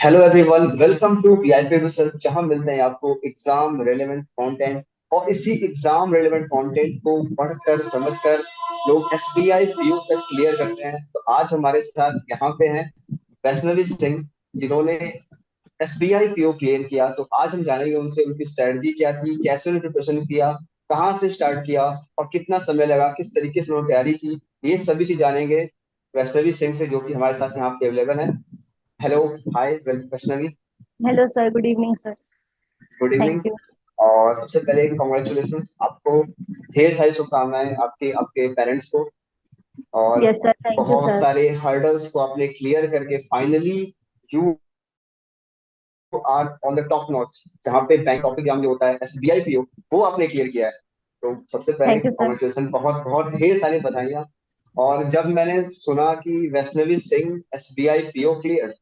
Hello everyone, welcome to VIP research, जहां मिलते हैं आपको एग्जाम रेलेवेंट कंटेंट। और इसी एग्जाम रेलेवेंट कंटेंट को पढ़कर समझकर लोग एसबीआई पीयू तक क्लियर करते हैं। तो आज हमारे साथ यहाँ पे हैं वैष्णवी सिंह, जिन्होंने एसबीआई पीओ क्लियर किया। तो आज हम जानेंगे उनसे उनकी स्ट्रेटजी क्या थी, कैसे उन्होंने प्रिपरेशन किया, कहाँ से स्टार्ट किया और कितना समय लगा, किस तरीके से उन्होंने तैयारी की। ये सभी चीज जानेंगे वैष्णवी सिंह से, जो कि हमारे साथ यहाँ पे अवेलेबल है। Hello, hi Vaishnavi. Hello sir, good evening sir. Good evening. Thank you. और सबसे पहले कॉन्ग्रेचुलेशन आपको, ढेर सारी शुभकामनाएं आपके आपके पेरेंट्स को। और यस सर, थैंक यू बहुत सर। सारे हर्डल्स को आपने क्लियर करके finally you are on the top notch, जहाँ पे बैंक ऑफ एग्जाम जो होता है एसबीआई पीओ, वो आपने क्लियर किया है। तो सबसे पहले थैंक यू सर। कॉन्ग्रेचुलेशन, बहुत बहुत ढेर सारी बधाइयाँ। और जब मैंने सुना कि Vaishnavi Singh SBI PO clear,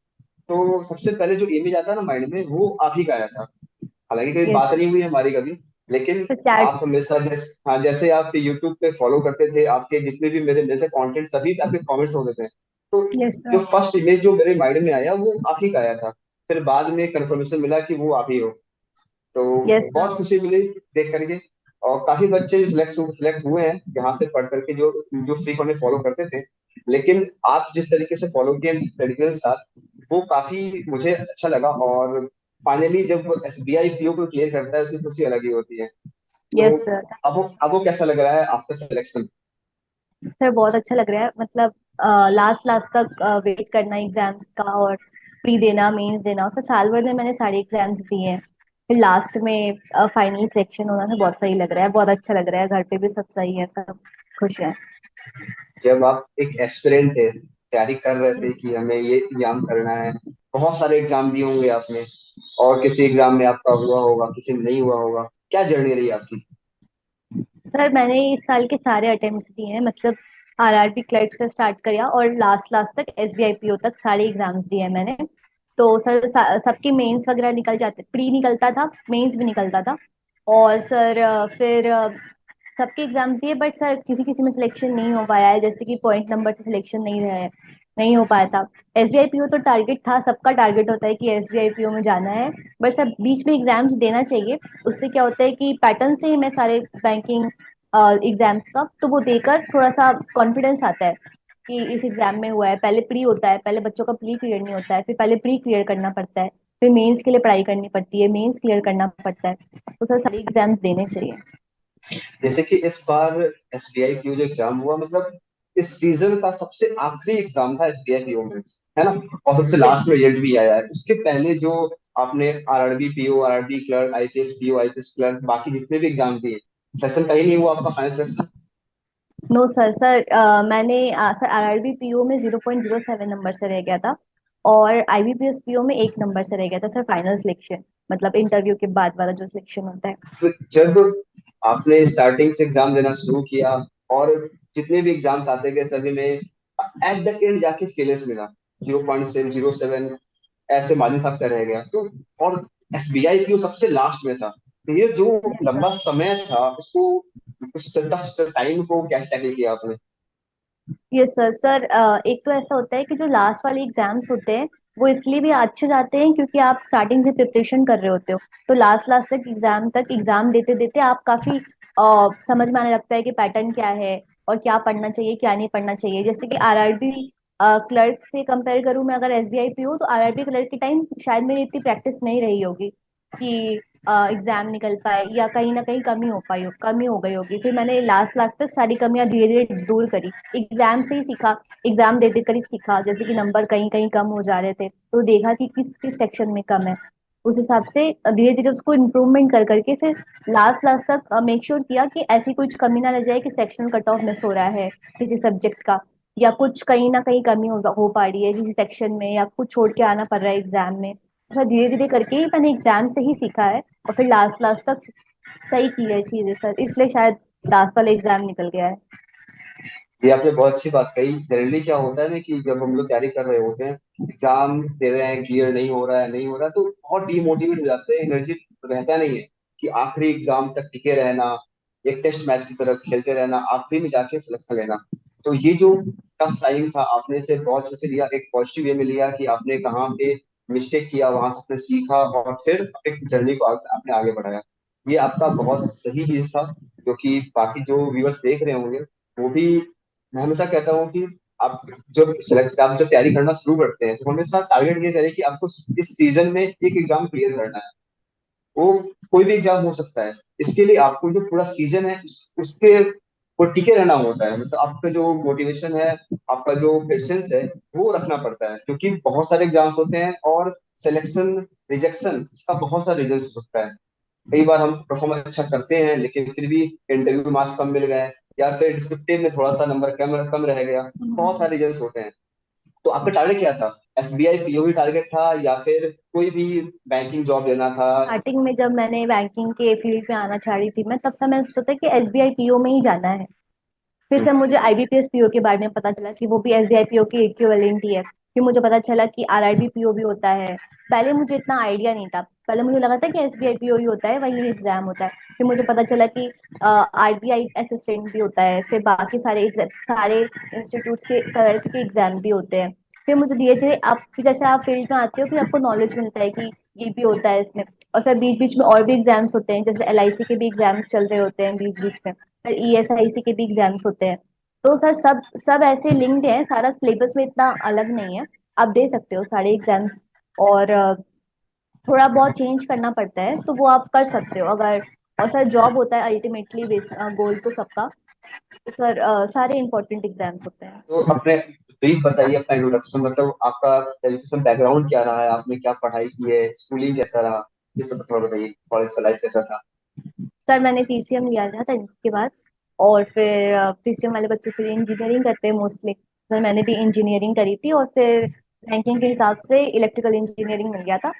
तो सबसे पहले जो इमेज आता है ना माइंड में, वो आप ही का आया था। हालांकि कभी यस बात नहीं हुई हमारी कभी, लेकिन तो आप चैट्स। हमेशा हाँ, जैसे आप यूट्यूब पे फॉलो करते थे, आपके जितने भी मेरे जैसे कंटेंट सभी पे आपके कमेंट्स होते थे। तो यस जो सर। फर्स्ट इमेज जो मेरे माइंड में आया वो आप ही का आया था। फिर बाद में कंफर्मेशन मिला कि वो आप ही हो। तो यस सर। बहुत खुशी मिली देख करके। और काफी बच्चे सिलेक्ट हुए हैं यहाँ से पढ़ करके, जो जो फ्री में फॉलो करते थे। लेकिन आप जिस तरीके से फॉलो किए, जिस तरीके से साथ, वो काफी मुझे अच्छा लगा। और फाइनली जब एसबीआई पीओ को क्लियर करता है, उसकी खुशी अलग ही होती है। तो यस सर। अब वो कैसा लग रहा है आफ्टर सिलेक्शन? सर बहुत अच्छा लग रहा है, मतलब लास्ट लास्ट तक वेट करना एग्जाम्स का, और प्री देना, मेंस देना, और सर साल भर में मैंने सारे एग्जाम्स दिए हैं। फिर लास्ट में फाइनल सिलेक्शन होना था, बहुत सही लग रहा है, बहुत अच्छा लग रहा है। घर पे भी सब सही है, सब खुश हैं। जब आप एक एस्पिरेंट थे, तैयारी कर रहे थे यस कि हमें ये एग्जाम करना है, बहुत सारे एग्जाम दिए होंगे आपने, और किसी एग्जाम में आपका हुआ होगा, किसी में नहीं हुआ होगा, क्या जर्नी रही आपकी? सर, मैंने इस साल के सारे अटेम्प्ट्स दिए हैं, मतलब आरआरबी क्लर्क से स्टार्ट किया और लास्ट लास्ट तक एसबीआई पीओ तक सारे एग्जाम्स दिए हैं मैंने। तो सर सबके मेंस वगैरह निकल जाते, प्री निकलता था, मेंस भी निकलता था। और सर फिर सबके एग्जाम दिए, बट सर किसी किसी में सिलेक्शन नहीं हो पाया है, जैसे कि पॉइंट नंबर से सिलेक्शन नहीं रहे, नहीं हो पाया था। एसबीआई पीओ तो टारगेट था, सबका टारगेट होता है कि एसबीआई पीओ में जाना है। बट सर बीच में एग्जाम्स देना चाहिए। उससे क्या होता है कि पैटर्न से ही मैं सारे बैंकिंग एग्जाम्स का, तो वो देकर थोड़ा सा कॉन्फिडेंस आता है कि इस एग्जाम में हुआ है। पहले प्री होता है, पहले बच्चों का प्री क्लियर नहीं होता है, फिर पहले प्री क्लियर करना पड़ता है, फिर मेंस के लिए पढ़ाई करनी पड़ती है, मेंस क्लियर करना पड़ता है। तो सर सारे एग्जाम्स देने चाहिए। जैसे कि इस बार एसबीआई पीओ जो एग्जाम हुआ, मतलब इस सीजन का सबसे आखिरी एग्जाम था एसबीआई पीओ मेंस, है ना? और सबसे यस। लास्ट में रिजल्ट भी आया है। उसके पहले जो आपने RRB PO, RRB clerk, IPS PO, IPS clerk, बाकी जितने भी एग्जाम दिए, सेशन कहीं नहीं हुआ आपका फाइनल सिलेक्शन? नो सर, मैंने सर आरआरबी पीओ में 0.07 नंबर से रह गया था, और आईबीपीएस पीओ में 1 नंबर से रह गया था सर फाइनल सिलेक्शन, मतलब इंटरव्यू के बाद वाला जो सिलेक्शन होता है। तो जब आपने स्टार्टिंग से एग्जाम देना शुरू किया, और जितने भी एग्जाम्स आते गए सभी में एट द एंड जाके फेलियर्स मिला, 0.07 ऐसे मार्जिन आपका रह गया। तो और एसबीआई की सबसे लास्ट में था, तो ये जो यस सर। लंबा समय था उसको, उस टफ टाइम को कैसे टैकल किया आपने? Yes sir. एक तो ऐसा होता है कि जो लास्ट वाले एग्जाम्स होते हैं वो इसलिए भी अच्छे जाते हैं क्योंकि आप स्टार्टिंग से प्रिपरेशन कर रहे होते हो। तो लास्ट लास्ट तक एग्जाम देते देते आप काफी समझ में आने लगता है कि पैटर्न क्या है और क्या पढ़ना चाहिए, क्या नहीं पढ़ना चाहिए। जैसे कि आरआरबी क्लर्क से कंपेयर करूं मैं, अगर एसबीआई पी हो, तो आरआरबी क्लर्क के टाइम शायद मेरी इतनी प्रैक्टिस नहीं रही होगी कि एग्जाम निकल पाए, या कहीं ना कहीं कमी हो गई होगी। फिर मैंने लास्ट लास्ट तक सारी कमियां धीरे धीरे दूर करी, एग्जाम से ही सीखा, एग्जाम देते कर ही सीखा। जैसे कि नंबर कहीं कहीं कम हो जा रहे थे तो देखा कि किस किस सेक्शन में कम है, उस हिसाब से धीरे धीरे उसको इम्प्रूवमेंट कर करके फिर लास्ट लास्ट तक मेक श्योर किया कि ऐसी कुछ कमी ना रह जाए कि सेक्शन कट ऑफ मिस हो रहा है किसी सब्जेक्ट का, या कुछ कहीं ना कहीं कमी हो पा रही है किसी सेक्शन में, या कुछ छोड़ के आना पड़ रहा है एग्जाम में। सर धीरे धीरे करके ही मैंने एग्जाम से ही सीखा है, और फिर लास्ट लास्ट तक सही की है चीजें सर, इसलिए शायद लास्ट वाला एग्जाम निकल गया है। ये आपने बहुत अच्छी बात कही। जनरली क्या होता है ना कि जब हम लोग तैयारी कर रहे होते हैं, एग्जाम दे रहे हैं, क्लियर नहीं हो रहा है, नहीं हो रहा है, तो बहुत डीमोटिवेट हो जाते हैं, एनर्जी रहता नहीं है कि आखिरी एग्जाम तक टिके रहना, एक टेस्ट मैच की तरह खेलते रहना, आखिरी में जाके सिलेक्शन लेना। तो ये जो टफ टाइम था, आपने इसे बहुत अच्छे से लिया, एक पॉजिटिव वे में लिया कि आपने कहाँ पे मिस्टेक किया, वहां से आपने सीखा और फिर अपनी जर्नी को आपने आगे बढ़ाया। ये आपका बहुत सही चीज था, क्योंकि बाकी जो व्यूअर्स देख रहे होंगे वो भी, मैं हमेशा कहता हूँ कि आप जब तैयारी करना शुरू करते हैं तो हमेशा टारगेट ये करें कि आपको इस सीजन में एक एग्जाम क्लियर करना है। वो कोई भी एग्जाम हो सकता है। इसके लिए आपको जो पूरा सीजन है उसके वो टिके रहना होता है, मतलब आपका जो मोटिवेशन है, आपका जो पेशेंस है, वो रखना पड़ता है, क्योंकि बहुत सारे एग्जाम्स होते हैं और सिलेक्शन रिजेक्शन इसका बहुत सारा रीजन हो सकता है। कई बार हम परफॉर्मेंस अच्छा करते हैं लेकिन फिर भी इंटरव्यू मार्क्स कम मिल गए, या फिर डिस्क्रिप्टिव में थोड़ा सा नंबर कम कम रह गया। बहुत सारे रीजन होते हैं। तो आपका टारगेट क्या था? एसबीआई पीओ टारगेट था या फिर कोई भी बैंकिंग जॉब लेना था? स्टार्टिंग में जब मैंने बैंकिंग के फील्ड में आना चाह रही थी मैं, तब से मैंने सोचा कि एसबीआई पीओ में ही जाना है। फिर से मुझे आईबीपीएस पीओ के बारे में पता चला कि वो भी एसबीआई पीओ की इक्विवेलेंट ही है। फिर मुझे पता चला कि आरआरबी पीओ भी होता है। पहले मुझे इतना आइडिया नहीं था, पहले मुझे लगा था कि एसबीआई पीओ ही होता है, वही एग्जाम होता है। फिर मुझे पता चला कि आरबीआई असिस्टेंट भी होता है, फिर बाकी सारे इंस्टीट्यूट्स के क्लर्क के एग्जाम भी होते हैं। फिर मुझे धीरे धीरे आप जैसे आप फील्ड में आते हो फिर आपको नॉलेज मिलता है कि ये भी होता है इसमें। और फिर बीच बीच में और भी एग्जाम्स होते हैं, जैसे एलआईसी के भी एग्जाम्स चल रहे होते हैं बीच बीच में, फिर ईएसआईसी के भी एग्जाम्स होते हैं। तो सर सब सब ऐसे लिंक्ड है, सारा सिलेबस में इतना अलग नहीं है। आप दे सकते हो सारे एग्जाम्स। और थोड़ा बहुत चेंज करना पड़ता है तो वो आप कर सकते हो अगर। और सर जॉब होता है अल्टीमेटली बेस गोल तो सबका। तो सर सारे इंपॉर्टेंट एग्जाम्स होते हैं। तो अपने ब्रीफ बताइए, अपना इंट्रोडक्शन, मतलब आपका एजुकेशन बैकग्राउंड क्या रहा है, आपने क्या पढ़ाई की है, स्कूलिंग कैसा रहा, ये सब थोड़ा बताइए, कॉलेज का लाइफ कैसा था? सर मैंने पीसीएम लिया था 10th के बाद। और फिर पीसीएम वाले बच्चे फिर इंजीनियरिंग करते हैं मोस्टली। सर मैंने भी इंजीनियरिंग करी थी और फिर रैंकिंग के हिसाब से इलेक्ट्रिकल इंजीनियरिंग मिल गया था,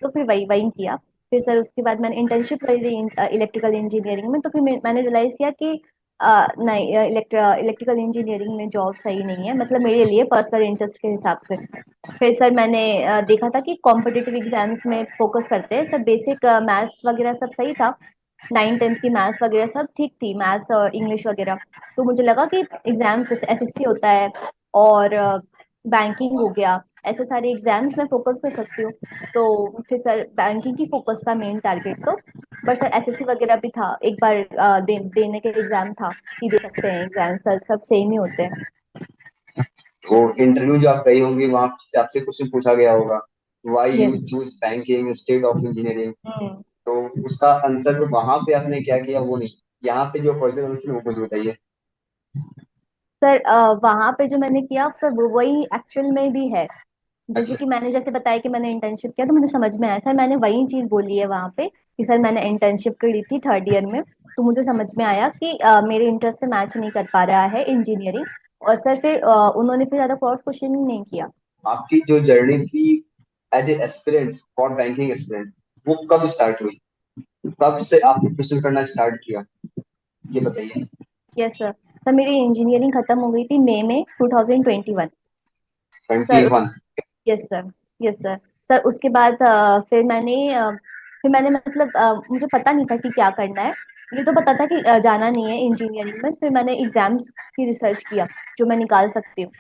तो फिर वही वही किया। फिर सर उसके बाद मैंने इंटर्नशिप करी थी इलेक्ट्रिकल इंजीनियरिंग में, तो फिर मैंने रियलाइज किया कि नहीं, इलेक्ट्रिकल इंजीनियरिंग में जॉब सही नहीं है, मतलब मेरे लिए पर्सनल इंटरेस्ट के हिसाब से। फिर सर मैंने देखा था कि कॉम्पिटिटिव एग्जाम्स में फोकस करते हैं सब, बेसिक मैथ्स वगैरह सब सही था। 9th 10th की मैथ्स वगैरह सब ठीक थी, मैथ्स और इंग्लिश वगैरह। तो मुझे लगा कि एग्जाम एसएससी होता है और बैंकिंग हो गया, ऐसे सारे एग्जाम्स में फोकस कर सकती हूँ। तो फिर सर बैंकिंग की फोकस था मेन टारगेट तो। बट सर एसएससी वगैरह भी था, एक बार देने के एग्जाम था कि दे सकते हैं एग्जाम, सर सब सेम ही होते हैं। तो इंटरव्यू जो आप गई होंगी वहां से आपसे क्वेश्चन पूछा गया होगा, why you yes. Choose banking instead of engineering. Hmm. तो उसका आंसर वहां पे आपने क्या किया वो नहीं, यहाँ पे जो पॉजिटिव आंसर वो मुझे बताइए। सर वहां पे जो मैंने किया सर वो वही एक्चुअल में भी है। जैसे अच्छा। कि मैंने जैसे बताया कि मैंने इंटर्नशिप किया तो मुझे समझ में आया सर, मैंने वही चीज बोली है वहां पे कि सर मैंने इंटर्नशिप करी थी 3rd ईयर में। तो मुझे समझ में आया कि मेरे इंटरेस्ट से मैच नहीं कर पा रहा है इंजीनियरिंग। और सर फिर उन्होंने फिर ज्यादा क्रॉस क्वेश्चनिंग नहीं किया। आपकी जो जर्नी थी as a aspirant for banking aspirant, वो कब स्टार्ट हुई, कब से आपने क्वेश्चन करना स्टार्ट किया, ये बताइए। Yes sir. सर मेरी इंजीनियरिंग खत्म हो गई थी मई में 2021। Twenty sir one yes sir. Yes sir. Sir उसके बाद फिर मैंने मतलब मुझे पता नहीं था कि क्या करना है। ये तो पता था कि जाना नहीं है इंजीनियरिंग में। फिर मैंने एग्जाम्स की रिसर्च किया जो मैं निकाल सकती हूँ।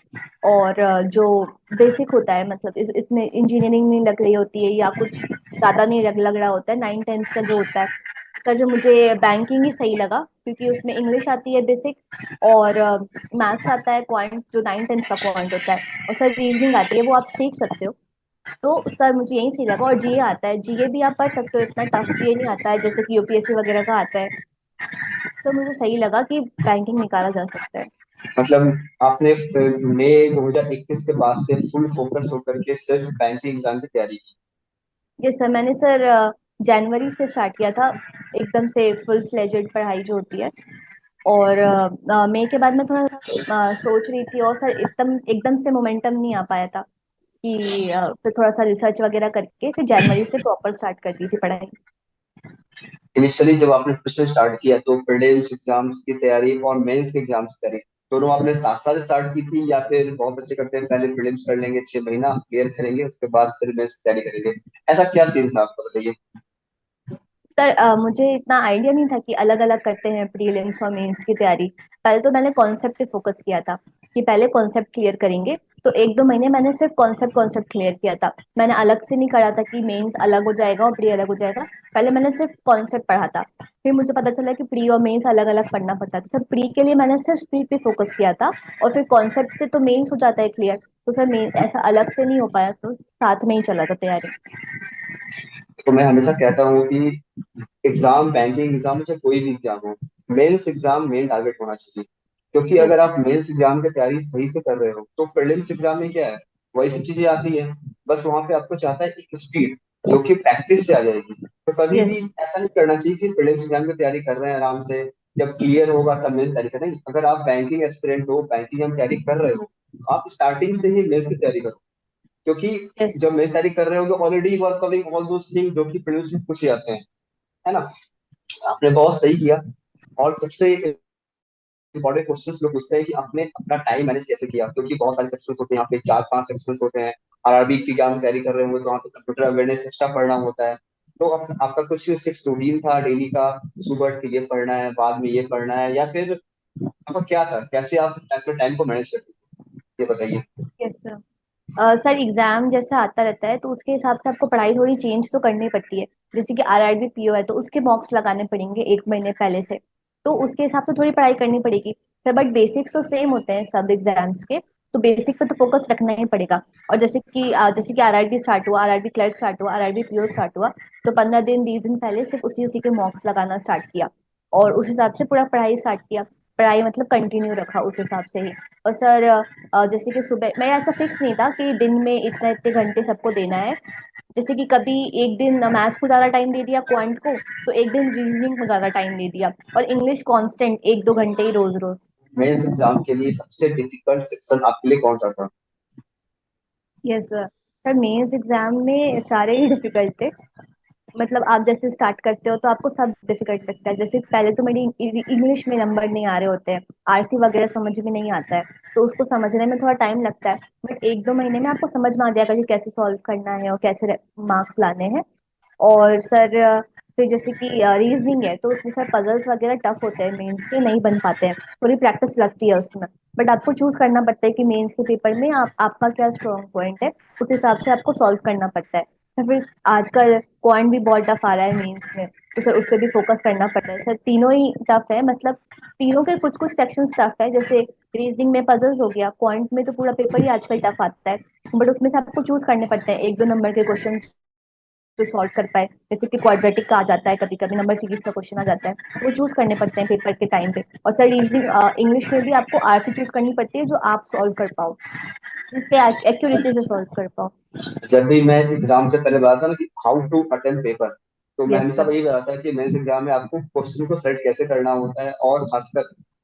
और जो बेसिक होता है, मतलब इसमें इंजीनियरिंग नहीं लग रही होती है या कुछ ज्यादा नहीं लग रहा होता है, 9th 10th का जो होता है। सर जो मुझे बैंकिंग ही सही लगा क्योंकि उसमें इंग्लिश आती है बेसिक, और मैथ्स आता है क्वांट जो 9th 10th का क्वांट होता है, और सर रीजनिंग आती है वो आप सीख सकते हो। तो सर मुझे यही सही लगा। और जीए आता है, जीए भी आप पढ़ सकते हो, इतना टफ जीए नहीं आता है जैसे कि यूपीएससी वगैरह का आता है। तो मुझे सही लगा कि बैंकिंग निकाला जा सकता है। मतलब आपने मई 2021 के बाद से फुल फोकस होकर के सिर्फ बैंकिंग एग्जाम की तैयारी की? ये सर मैंने सर जनवरी से स्टार्ट किया था, एकदम से फुल फ्लेजेड पढ़ाई जो होती है। और मई के बाद मैं थोड़ा सोच रही थी, और सर एकदम एकदम से मोमेंटम नहीं आ पाया था कि फिर थोड़ा सा रिसर्च वगैरह करके फिर जनवरी से प्रॉपर स्टार्ट कर दी थी पढ़ाई। इनिशियली जब आपने प्रिपरेशन स्टार्ट किया तो प्रीलिम्स एग्जाम्स की तैयारी और मेंस के एग्जाम्स की तैयारी दोनों आपने साथ साथ स्टार्ट की थी, या फिर बहुत बच्चे करते हैं पहले प्रीलिम्स कर लेंगे 6 महीना क्लियर करेंगे उसके बाद फिर मेंस की तैयारी करेंगे, ऐसा क्या सीन था आपका बताइए? सर मुझे इतना आइडिया नहीं था कि अलग अलग करते हैं प्रीलिम्स और मेंस की तैयारी। पहले तो मैंने कॉन्सेप्ट पे फोकस किया था कि पहले कॉन्सेप्ट क्लियर करेंगे। तो 1-2 महीने मैंने सिर्फ कॉन्सेप्ट क्लियर किया था। मैंने अलग से नहीं करा था कि मेंस अलग हो जाएगा और प्री अलग हो जाएगा। पहले मैंने सिर्फ कॉन्सेप्ट पढ़ा था। फिर मुझे पता चला कि प्री और मेंस अलग अलग पढ़ना पड़ता है, तो सर प्री के लिए मैंने सिर्फ प्री पे फोकस किया था। और फिर कॉन्सेप्ट से तो मेंस हो जाता है क्लियर। तो सर मेन ऐसा अलग से नहीं हो पाया, तो साथ में ही चला था तैयारी। तो मैं हमेशा कहता हूँ कि एग्जाम, बैंकिंग एग्जाम हो चाहे कोई भी एग्जाम हो, मेंस एग्जाम मेन टारगेट होना चाहिए। क्योंकि यस अगर सर। आप मेंस एग्जाम की तैयारी सही से कर रहे हो तो प्रीलिम्स एग्जाम में क्या है, वही सब चीजें आती है। बस वहां पे आपको चाहता है एक स्पीड जो कि प्रैक्टिस से आ जाएगी। तो कभी यस। भी ऐसा नहीं करना चाहिए कि प्रीलिम्स एग्जाम की तैयारी कर रहे हैं आराम से, जब क्लियर होगा तब मेंस तैयारी करें। अगर आप बैंकिंग एस्पिरेंट हो, बैंकिंग की तैयारी कर रहे हो, आप स्टार्टिंग से ही मेंस की तैयारी करो। क्योंकि यस। जब मेंस तैयारी कर रहे होगे already you are covering all those thing जो कि प्रीलिम्स में पूछे जाते हैं, है ना। आपने बहुत सही किया। और सबसे इंपॉर्टेंट क्वेश्चन लोग पूछते हैं कि आपने अपना टाइम मैनेज कैसे किया, क्योंकि बहुत सारे सेक्शंस होते हैं यहाँ पे, 4-5 सेक्शंस होते हैं। आरआरबी की एग्जाम तैयारी कर रहे होंगे तो वहाँ पे कंप्यूटर अवेयरनेस एक्स्ट्रा पढ़ना होता है। तो आपका कुछ फिक्स रूटीन था डेली का, सुबह उठ के ये पढ़ना है, बाद में ये पढ़ना है, या फिर आपका क्या था, कैसे आप अपने टाइम को मैनेज करते थे, ये बताइए। Yes sir. सर एग्जाम जैसा आता रहता है तो उसके हिसाब से आपको पढ़ाई थोड़ी चेंज तो करनी पड़ती है। जैसे कि आरआरबी पीओ है तो उसके मॉक्स लगाने पड़ेंगे 1 महीने पहले से। तो उसके हिसाब से थोड़ी पढ़ाई करनी पड़ेगी। सर बट बेसिक्स तो सेम होते हैं सब एग्जाम्स के। तो बेसिक पे तो फोकस रखना ही पड़ेगा। और जैसे कि आरआरबी स्टार्ट हुआ, आरआरबी क्लर्क स्टार्ट हुआ, आरआरबी पीओ स्टार्ट हुआ। तो 15 दिन 20 दिन पहले सिर्फ उसी उसी के मॉक्स लगाना स्टार्ट किया। और उस हिसाब से पूरा पढ़ाई स्टार्ट किया। पढ़ाई मतलब कंटिन्यू रखा उस हिसाब से ही। और सर जैसे कि सुबह मेरा ऐसा फिक्स नहीं था कि दिन में इतना इतने घंटे सबको देना है। जैसे कि कभी एक दिन मैथ्स को ज्यादा टाइम दे दिया क्वांट को, तो एक दिन रीजनिंग को ज्यादा टाइम दे दिया। और इंग्लिश कांस्टेंट 1-2 घंटे ही रोज रोज। मेंस एग्जाम के लिए सबसे डिफिकल्ट सेक्शन आपके लिए कौन सा था? Yes sir. Sir mains exam में सारे ही डिफिकल्ट थे। मतलब आप जैसे स्टार्ट करते हो तो आपको सब डिफिकल्ट लगता है। जैसे पहले तो मेरी इंग्लिश में नंबर नहीं आ रहे होते हैं। आरसी वगैरह समझ में नहीं आता है। तो उसको समझने में थोड़ा टाइम लगता है। बट 1-2 महीने में आपको समझ में आ जाएगा कि कैसे सॉल्व करना है और कैसे मार्क्स लाने हैं। और सर फिर जैसे कि रीजनिंग है तो उसमें सर पजल्स वगैरह टफ होते हैं, मेंस के नहीं बन पाते हैं। थोड़ी प्रैक्टिस लगती है उसमें। बट आपको चूज करना पड़ता है कि मेंस के पेपर में आपका क्या स्ट्रॉन्ग पॉइंट है। उस हिसाब से आपको सॉल्व करना पड़ता है। तो फिर आजकल क्वांट भी बहुत टफ आ रहा है मेंस में। तो सर उससे भी फोकस करना पड़ता है। सर तीनों ही टफ है, मतलब तीनों के कुछ कुछ सेक्शंस टफ है। जैसे रीजनिंग में पजल्स हो गया, क्वांट में तो पूरा पेपर ही आजकल टफ आता है। बट उसमें से आपको चूज करने पड़ते हैं 1-2 नंबर के क्वेश्चन जो सॉल्व कर पाए। जैसे कि क्वाड्रेटिक का आ जाता है, कभी कभी नंबर सीरीज का क्वेश्चन आ जाता है, तो वो चूज करने पड़ते हैं पेपर के टाइम पे। और सर रीजनिंग इंग्लिश में भी आपको आरसी चूज करनी पड़ती है जो आप सॉल्व कर पाओ, जिसके एक्यूरेसी से सॉल्व कर पाओ। जब भी मैं एग्जाम से पहले बताता ना कि हाउ टू अटेम्प्ट पेपर, तो मैं यस हमेशा सर। वही बताता कि मेंस एग्जाम में आपको क्वेश्चन को सेट कैसे करना होता है। और खासकर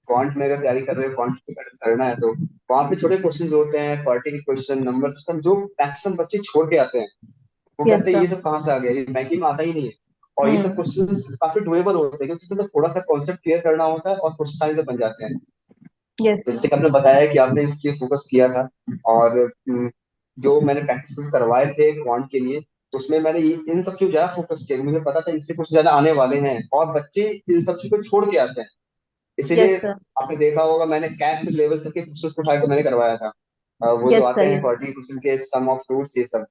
क्वांट में अगर तैयारी कर रहे हो, क्वांट करना है, तो वहाँ पे छोटे क्वेश्चन होते हैं, क्वार्टी के क्वेश्चन, नंबर सिस्टम, जो मैक्सिमम बच्चे छोड़ के आते हैं। वो यस कहते हैं सर। ये सब कहाँ से आ गया, ये बैंकिंग में आता ही नहीं है। और ये सब हम्म। क्वेश्चन काफी डुएबल होते हैं क्योंकि इसमें थोड़ा सा कॉन्सेप्ट क्लियर करना होता है और क्वेश्चन आंसर बन जाते हैं। Yes sir. जैसे कि आपने बताया कि आपने इसके फोकस किया था। और जो मैंने प्रैक्टिस करवाए थे क्वांट के लिए, तो उसमें मैंने इन सब चीजों ज्यादा फोकस किया। मुझे पता था इससे कुछ ज्यादा आने वाले हैं और बच्चे इन सब चीजों को छोड़ के आते हैं। इसीलिए यस सर। आपने देखा होगा मैंने कैट लेवल तक के क्वेश्चन उठा के मैंने करवाया था। वो जो यस आते सर। हैं यस। क्वाड्रेटिक क्वेश्चन के सम ऑफ रूट्स, ये सब।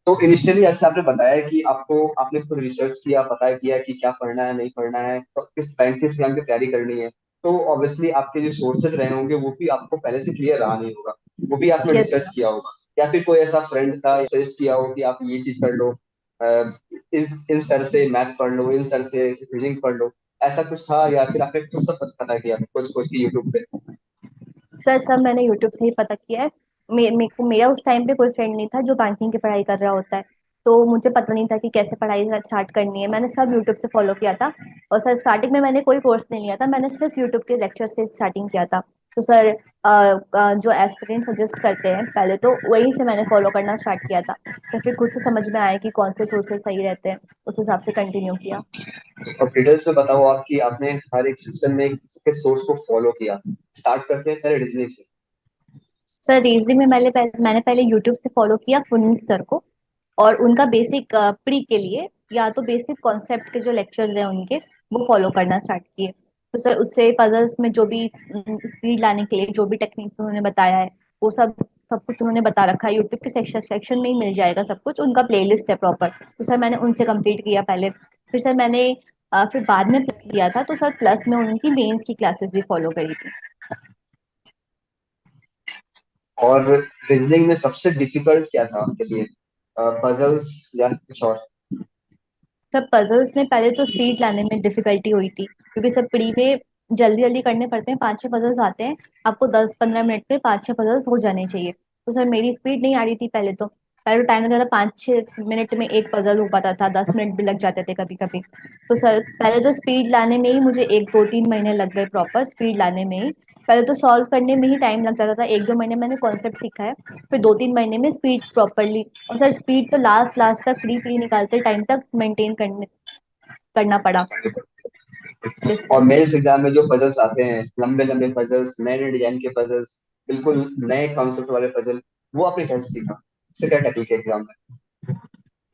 तो इनिशियली जैसे आपने बताया कि आपने खुद रिसर्च किया, पता किया कि क्या पढ़ना है नहीं पढ़ना है, तो किस बैंक किस एग्जाम की तैयारी करनी है। तो ऑब्वियसली आपके जो सोर्सेज रहे होंगे वो भी आपको पहले से क्लियर रहा नहीं होगा, वो भी आपने यस रिसर्च सर। किया होगा। या फिर कोई ऐसा फ्रेंड था सजेस्ट किया हो कि आप ये चीज कर लो, इस सर से मैथ पढ़ लो, इन सर से रीजनिंग पढ़ लो, ऐसा कुछ था? या फिर आपने खुद सब पता किया कुछ कुछ यूट्यूब पे? सर सब मैंने यूट्यूब से ही पता किया है। मेरा उस टाइम पे कोई फ्रेंड नहीं था जो बैंकिंग की पढ़ाई कर रहा होता है। तो मुझे पता नहीं था कि कैसे पढ़ाई स्टार्ट करनी है, मैंने सब यूट्यूब से फॉलो किया था। और सर स्टार्टिंग में मैंने कोई कोर्स नहीं लिया था, मैंने सिर्फ यूट्यूब के लेक्चर से स्टार्टिंग किया था। तो सर जो एस्पिरेंट सजेस्ट करते हैं पहले तो वहीं से मैंने फॉलो करना स्टार्ट किया था। तो फिर खुद से समझ में आया कि कौन से सोर्सेज सही रहते हैं, उस हिसाब से कंटिन्यू किया। और डिटेल्स में बताओ आपकी आपने हर एक सेक्शन में किसके सोर्स को फॉलो किया। स्टार्ट करते हैं पहले रीजनिंग से। सर रीजनिंग में मैंने पहले यूट्यूब से फॉलो किया पुनीत सर को। और उनका बेसिक प्री के लिए या तो बेसिक कॉन्सेप्ट के जो लेक्चर्स हैं उनके वो फॉलो करना स्टार्ट किए। तो सर उससे पजल्स में जो भी स्पीड लाने के लिए जो भी टेक्निक उन्होंने बताया है, वो सब सब कुछ उन्होंने बता रखा है। यूट्यूब के सेक्शन में ही मिल जाएगा सब कुछ, उनका प्लेलिस्ट है प्रॉपर। तो सर मैंने उनसे कंप्लीट किया पहले। फिर सर मैंने फिर बाद में प्लस लिया था, तो सर प्लस में उनकी मेंस की क्लासेस भी फॉलो करी थी। और रीजनिंग में सबसे डिफिकल्ट क्या था आपके लिए, पजल्स या कुछ और? सब पजल्स में पहले तो स्पीड लाने में डिफिकल्टी हुई थी, क्योंकि सब प्री में जल्दी जल्दी करने पड़ते हैं, 5-6 पजल्स आते हैं। आपको 10-15 मिनट में 5-6 पजल्स हो जाने चाहिए। तो सर मेरी स्पीड नहीं आ रही थी पहले तो टाइम लग जाता, 5-6 मिनट में एक पजल हो पाता था, 10 मिनट भी लग जाते थे कभी कभी। तो सर पहले तो स्पीड लाने में ही मुझे 1-2-3 महीने लग गए, प्रॉपर स्पीड लाने में ही। पहले तो सॉल्व करने में ही टाइम लग जाता था, 1-2 महीने मैंने कॉन्सेप्ट सीखा है, फिर 2-3 महीने में स्पीड प्रॉपरली। और सर स्पीड तो लास्ट लास्ट तक प्री प्री निकालते टाइम तक मेंटेन करना पड़ा। यस और सर। मेंस एग्जाम में जो पजल्स आते हैं, लंबे लंबे पजल्स, नए नए डिजाइन के पजल्स, बिल्कुल नए कॉन्सेप्ट वाले पजल, वो आपने कैसे सीखा? उससे क्या टेक्निक है एग्जाम में?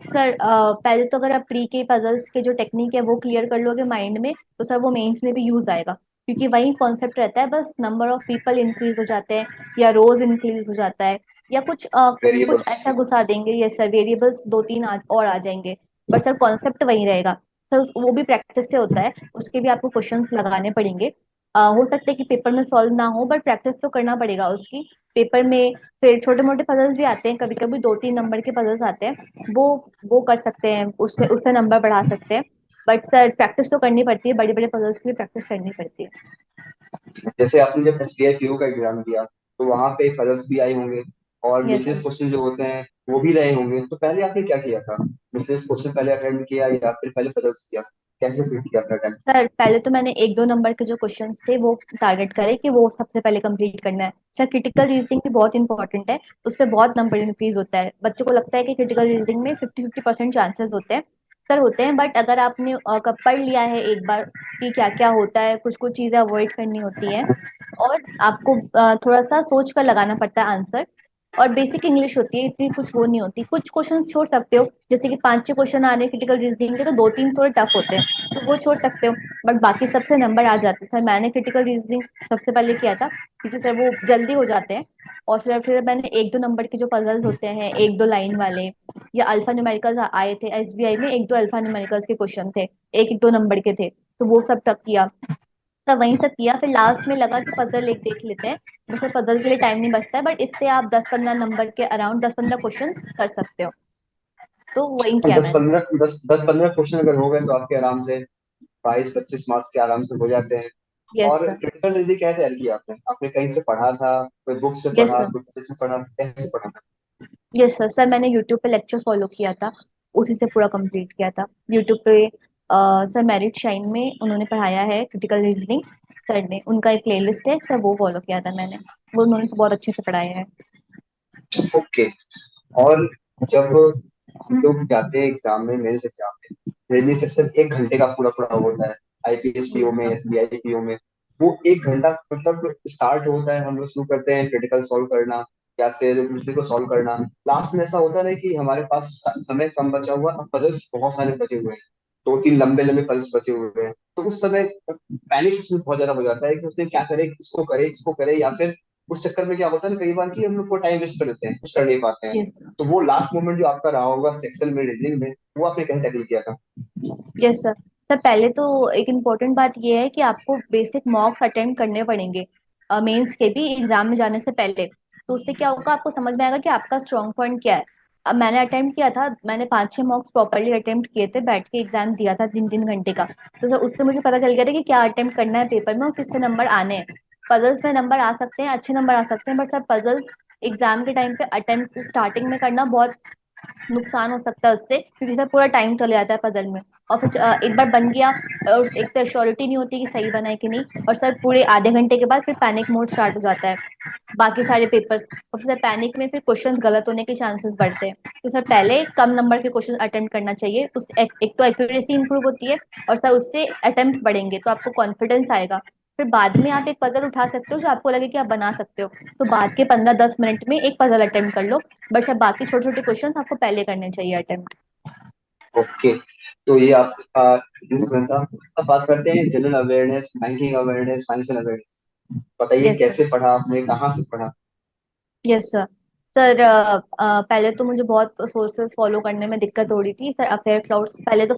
सर पहले तो अगर आप प्री के पजल्स के जो टेक्निक है वो क्लियर कर लोगे माइंड में, तो सर वो मेंस में भी यूज आएगा, क्योंकि वही कॉन्सेप्ट रहता है, बस नंबर ऑफ पीपल इंक्रीज हो जाते हैं, या रोज इंक्रीज हो जाता है, या कुछ वेरिएबल्स। ऐसा घुसा देंगे। ये सर वेरिएबल्स 2-3 और आ जाएंगे, बट सर कॉन्सेप्ट वही रहेगा। सर वो भी प्रैक्टिस से होता है, उसके भी आपको क्वेश्चंस लगाने पड़ेंगे। हो सकता है कि पेपर में सॉल्व ना हो, बट प्रैक्टिस तो करना पड़ेगा उसकी पेपर में। फिर छोटे मोटे पजल्स भी आते हैं, कभी कभी 2-3 नंबर के पजल्स आते हैं, वो वो कर सकते हैं, उसमें उससे नंबर बढ़ा सकते हैं। बट सर प्रैक्टिस तो करनी पड़ती है, बड़े बड़े पजल्स की भी प्रैक्टिस करनी पड़ती है। जैसे आपने जब एसबीआई पीओ का एग्जाम दिया, तो वहां पे पजल्स भी आए होंगे, और यस मिसलेस सर। क्वेश्चन जो होते हैं वो भी रहे होंगे। तो पहले आपने क्या किया था? मिसलेस क्वेश्चन पहले अटेम्प्ट किया या फिर पहले पजल्स किया? कैसे किया था अटेम्प्ट? सर पहले तो मैंने 1-2 नंबर के जो क्वेश्चंस थे वो टारगेट करे कि वो सबसे पहले कंप्लीट करना है। सर क्रिटिकल रीजनिंग भी बहुत इंपॉर्टेंट है, उससे बहुत नंबर इंक्रीज होता है। बच्चों को लगता है कि क्रिटिकल रीजनिंग में 50-50% चांसेस होते हैं। सर होते हैं, बट अगर आपने कब पढ़ लिया है एक बार कि क्या क्या होता है, कुछ कुछ चीजें अवॉइड करनी होती हैं, और आपको थोड़ा सा सोच कर लगाना पड़ता है आंसर। और बेसिक इंग्लिश होती है, इतनी कुछ वो नहीं होती। कुछ क्वेश्चन छोड़ सकते हो, जैसे कि 5-6 क्वेश्चन आ रहे हैं क्रिटिकल रीजनिंग के, तो 2-3 थोड़े टफ होते हैं, तो वो छोड़ सकते हो। बट बाकी सबसे नंबर आ जाते हैं। सर मैंने क्रिटिकल रीजनिंग सबसे पहले किया था, क्योंकि सर वो जल्दी हो जाते हैं। और फिर मैंने 1-2 नंबर के जो पजल्स होते हैं, 1-2 लाइन वाले, या अल्फा न्यूमेरिकल्स आए थे एसबीआई में, 1-2 अल्फा न्यूमेरिकल्स के क्वेश्चन थे, 1-2 नंबर के थे, तो वो सब तक किया। तब वहीं तक किया, फिर लास्ट में लगा कि पजल एक देख लेते हैं। वैसे पजल के लिए टाइम नहीं बचता है, बट इससे आप 10-15 नंबर के अराउंड 10-15 क्वेश्चन कर सकते हो, तो वही और किया मैंने। 10-15 क्वेश्चन अगर हो गए तो आपके आराम से 22-25 मार्क्स के आराम से हो जाते हैं। यस और सर। क्रिटिकल रीजनिंग क्या तैयार किया आपने? आपने कहीं से पढ़ा था? कोई बुक से यस पढ़ा, सर। कोई किसी से पढ़ा, कैसे पढ़ा था? Yes sir. सर मैंने यूट्यूब पे लेक्चर फॉलो किया था, उसी से पूरा कंप्लीट किया था यूट्यूब पे। सर मेरिट शाइन में उन्होंने पढ़ाया है क्रिटिकल रीजनिंग, सर ने उनका एक प्लेलिस्ट है सर, वो फॉलो किया था मैंने। वो उन्होंने बहुत अच्छे से पढ़ाया है। ओके। और जब हम लोग जाते हैं एग्जाम में, मेंस एग्जाम में, ट्रेनिंग सेक्शन 1 घंटे का पूरा पूरा होता है। आईपीएस पीओ यस में, सर। एसबीआई पीओ में, वो 1 घंटा मतलब स्टार्ट होता है, हम लोग शुरू करते हैं क्रिटिकल सॉल्व करना या फिर दूसरे को सॉल्व करना। लास्ट में ऐसा होता है ना कि हमारे पास समय कम बचा हुआ, अब पजल्स बहुत सारे बचे हुए हैं, 2-3 लंबे लंबे पजल्स बचे हुए हैं। तो उस समय पैनिक बहुत ज्यादा हो जाता है कि उसने क्या करे, इसको करे, या फिर उस चक्कर में क्या होता है ना कई बार कि हम लोग को टाइम वेस्ट कर देते हैं, कुछ कर नहीं पाते हैं। Yes sir. तो वो लास्ट मोमेंट जो आपका रहा होगा सेक्शन में, रीजनिंग में, वो आपने कैसे टैकल किया था? Yes sir. सर पहले तो एक इम्पोर्टेंट बात ये है कि आपको बेसिक मॉक्स अटेम्प्ट करने पड़ेंगे मेंस के भी, एग्जाम में जाने से पहले। तो उससे क्या होगा, आपको समझ में आएगा कि आपका स्ट्रॉन्ग पॉइंट क्या है। अब मैंने अटेम्प्ट किया था, मैंने 5-6 मॉक्स प्रॉपरली अटेम्प्ट किए थे, बैठ के एग्जाम दिया था 3-3 घंटे का। तो सर उससे मुझे पता चल गया था कि क्या अटेम्प्ट करना है पेपर में और किससे नंबर आने हैं। पजल्स में नंबर आ सकते हैं, अच्छे नंबर आ सकते हैं, बट सर पजल्स एग्जाम के टाइम पे अटेम्प्ट स्टार्टिंग में करना बहुत नुकसान हो सकता है उससे, क्योंकि सर पूरा टाइम चले जाता है पजल में। और फिर एक बार बन गया, और एक तो श्योरिटी नहीं होती कि सही बना है कि नहीं, और सर पूरे आधे घंटे के बाद फिर पैनिक मोड स्टार्ट हो जाता है बाकी सारे पेपर्स। और फिर सर पैनिक में फिर क्वेश्चंस गलत होने के चांसेस बढ़ते हैं। तो सर पहले कम नंबर के क्वेश्चन अटेम्प्ट करना चाहिए, उस एक तो एक्यूरेसी इंप्रूव होती है, और सर उससे अटेम्प्ट्स बढ़ेंगे तो आपको कॉन्फिडेंस आएगा। फिर बाद में आप एक पजल उठा सकते हो जो आपको लगे कि आप बना सकते हो, तो बाद के 15-10 मिनट में एक पजल अटेम्प्ट कर लो। बट सर बाकी छोटे छोटे क्वेश्चन आपको पहले करने चाहिए अटेम्प्ट। ओके, तो ये आपका डिस्कशन था। अब बात करते हैं general awareness, banking awareness, financial awareness. बताइए यस सर। कैसे पढ़ा आपने, कहाँ से पढ़ा? Yes sir. सर पहले तो मुझे बहुत सोर्सेस फॉलो करने में दिक्कत हो रही थी सर। अफेयर क्लाउड्स पहले तो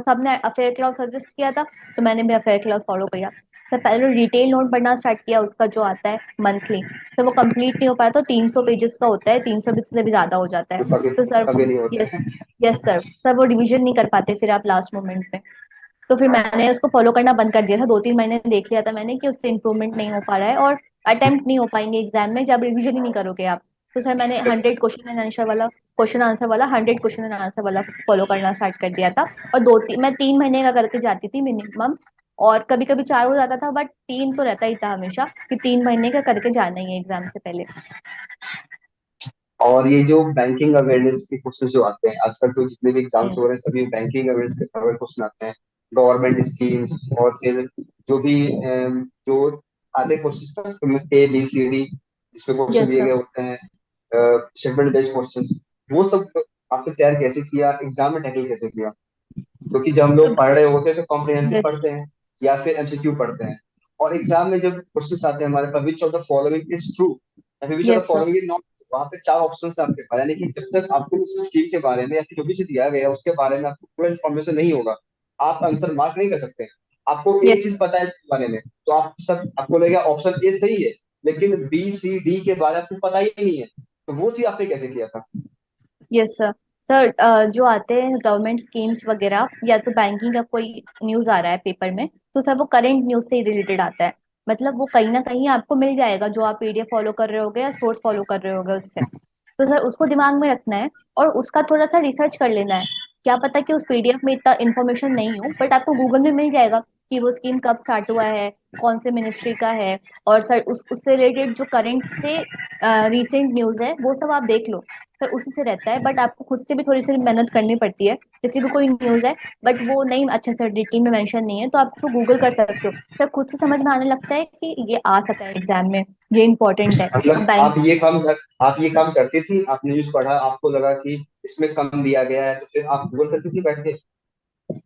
सबने अफेयर क्लाउड सजेस्ट किया था, तो मैंने भी अफेयर क्लाउड फॉलो किया। सर पहले तो डिटेल नोट पढ़ना स्टार्ट किया, उसका जो आता है मंथली। तो वो कंप्लीट नहीं हो पाया, तो 300 पेजेस का होता है, 300 से भी ज्यादा हो जाता है। जो कभी तो सर कभी नहीं होता यस। है। Yes sir. सर वो रिवीजन नहीं कर पाते फिर आप लास्ट मोमेंट में। तो फिर मैंने उसको फॉलो करना बंद कर दिया था। 2-3 महीने देख लिया था मैंने कि उससे इंप्रूवमेंट नहीं हो पा रहा है, और अटेम्प्ट नहीं हो पाएंगे एग्जाम में जब रिवीजन ही नहीं करोगे आप। तो सर मैंने 100 क्वेश्चन एंड आंसर वाला फॉलो करना स्टार्ट कर दिया था। और मैं 3 महीने का करके जाती थी मिनिमम। और कभी कभी 4 हो जाता था, बट 3 तो रहता ही था हमेशा कि 3 महीने का करके जाना ही है एग्जाम से पहले। और ये जो बैंकिंग अवेयरनेस के क्वेश्चन जो आते हैं आजकल, तो जितने भी एग्जाम्स हम्म। हो रहे हैं सभी बैंकिंग अवेयरनेस के कवर क्वेश्चन आते हैं। गवर्नमेंट स्कीम्स, और फिर जो भी जो आते question A B C D, जिसमें क्वेश्चन यस दिए सर। गए होते हैं, सेगमेंट बेस्ड क्वेश्चन, वो सब आपने तैयार कैसे किया, एग्जाम में टैकल कैसे किया? क्योंकि जब हम लोग सर पढ़ रहे होते हैं तो कॉम्प्रिहेंसिव यस। पढ़ते हैं या फिर एमसीक्यू पढ़ते हैं, और एग्जाम में जब क्वेश्चन आते हैं हमारे पास, which of the following is true या फिर which of the yes sir. Following is not, वहां पे 4 ऑप्शन है आपके पास, यानी कि जब तक आपको उस स्कीम के बारे में या फिर जो भी चीज दिया गया है उसके बारे में आपको पूरा इन्फॉर्मेशन नहीं होगा, आप आंसर मार्क नहीं कर सकते। आपको एक यस। चीज पता है इसके बारे में, तो आप सब आपको लगेगा ऑप्शन ए सही है, लेकिन बी सी डी के बारे में आपको पता ही नहीं है, तो वो चीज आपने कैसे किया था? Yes sir. सर जो आते हैं गवर्नमेंट स्कीम्स वगैरह, या तो बैंकिंग का कोई न्यूज आ रहा है पेपर में, तो सर वो करंट न्यूज से ही रिलेटेड आता है। मतलब वो कहीं ना कहीं आपको मिल जाएगा, जो आप पीडीएफ फॉलो कर रहे होगे या सोर्स फॉलो कर रहे होगे उससे। तो सर उसको दिमाग में रखना है, और उसका थोड़ा सा रिसर्च कर लेना है। क्या पता कि उस पीडीएफ में इतना इन्फॉर्मेशन नहीं हो, बट आपको गूगल में मिल जाएगा कि वो स्कीम कब स्टार्ट हुआ है, कौन से मिनिस्ट्री का है। और सर उससे रिलेटेड जो करंट से रिसेंट न्यूज है वो सब आप देख लो। फिर उसी से रहता है, बट आपको खुद से भी थोड़ी सी मेहनत करनी पड़ती है। जैसे भी कोई न्यूज है, बट वो नहीं अच्छे से डिटेल में मेंशन नहीं है, तो आप उसको गूगल कर सकते हो। फिर खुद से समझ में आने लगता है कि ये आ सकता है एग्जाम में, ये इंपॉर्टेंट है। अब मतलब बैंक। आप ये काम करती थी, आपने न्यूज पढ़ा, आपको लगा कि इसमें कम दिया गया है, तो फिर आप गूगल करती थी बैठ के?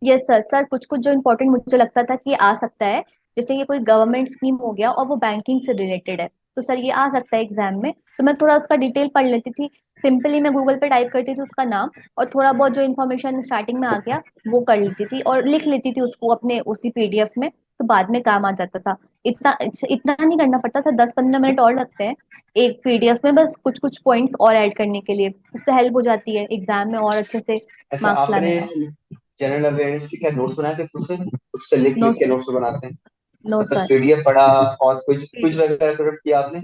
Yes sir. सर कुछ कुछ जो इम्पोर्टेंट मुझे लगता था कि आ सकता है, जैसे ये कोई गवर्नमेंट स्कीम हो गया और वो बैंकिंग से रिलेटेड है, तो सर ये आ सकता है एग्जाम में, तो मैं थोड़ा उसका डिटेल पढ़ लेती थी। सिंपली मैं गूगल पे टाइप करती थी उसका नाम, और थोड़ा बहुत जो इन्फॉर्मेशन स्टार्टिंग में आ गया वो कर लेती थी, और लिख लेती थी उसको अपने उसी पीडीएफ में। तो बाद में काम आ जाता था। इतना इतना नहीं करना पड़ता सर, 10-15 मिनट और लगते हैं एक पीडीएफ में, बस कुछ कुछ पॉइंट्स और ऐड करने के लिए। उससे हेल्प हो जाती है एग्जाम में और अच्छे से अच्छा, मार्क्स आपने लाने में। जनरल अवेयरनेस के क्या नोट्स बनाए थे खुद से? उससे लिख नो लिख के सर। नोट्स बनाते हैं? नो मतलब सर। पीडीएफ पढ़ा और कुछ कुछ वगैरह प्रोडक्ट किया आपने?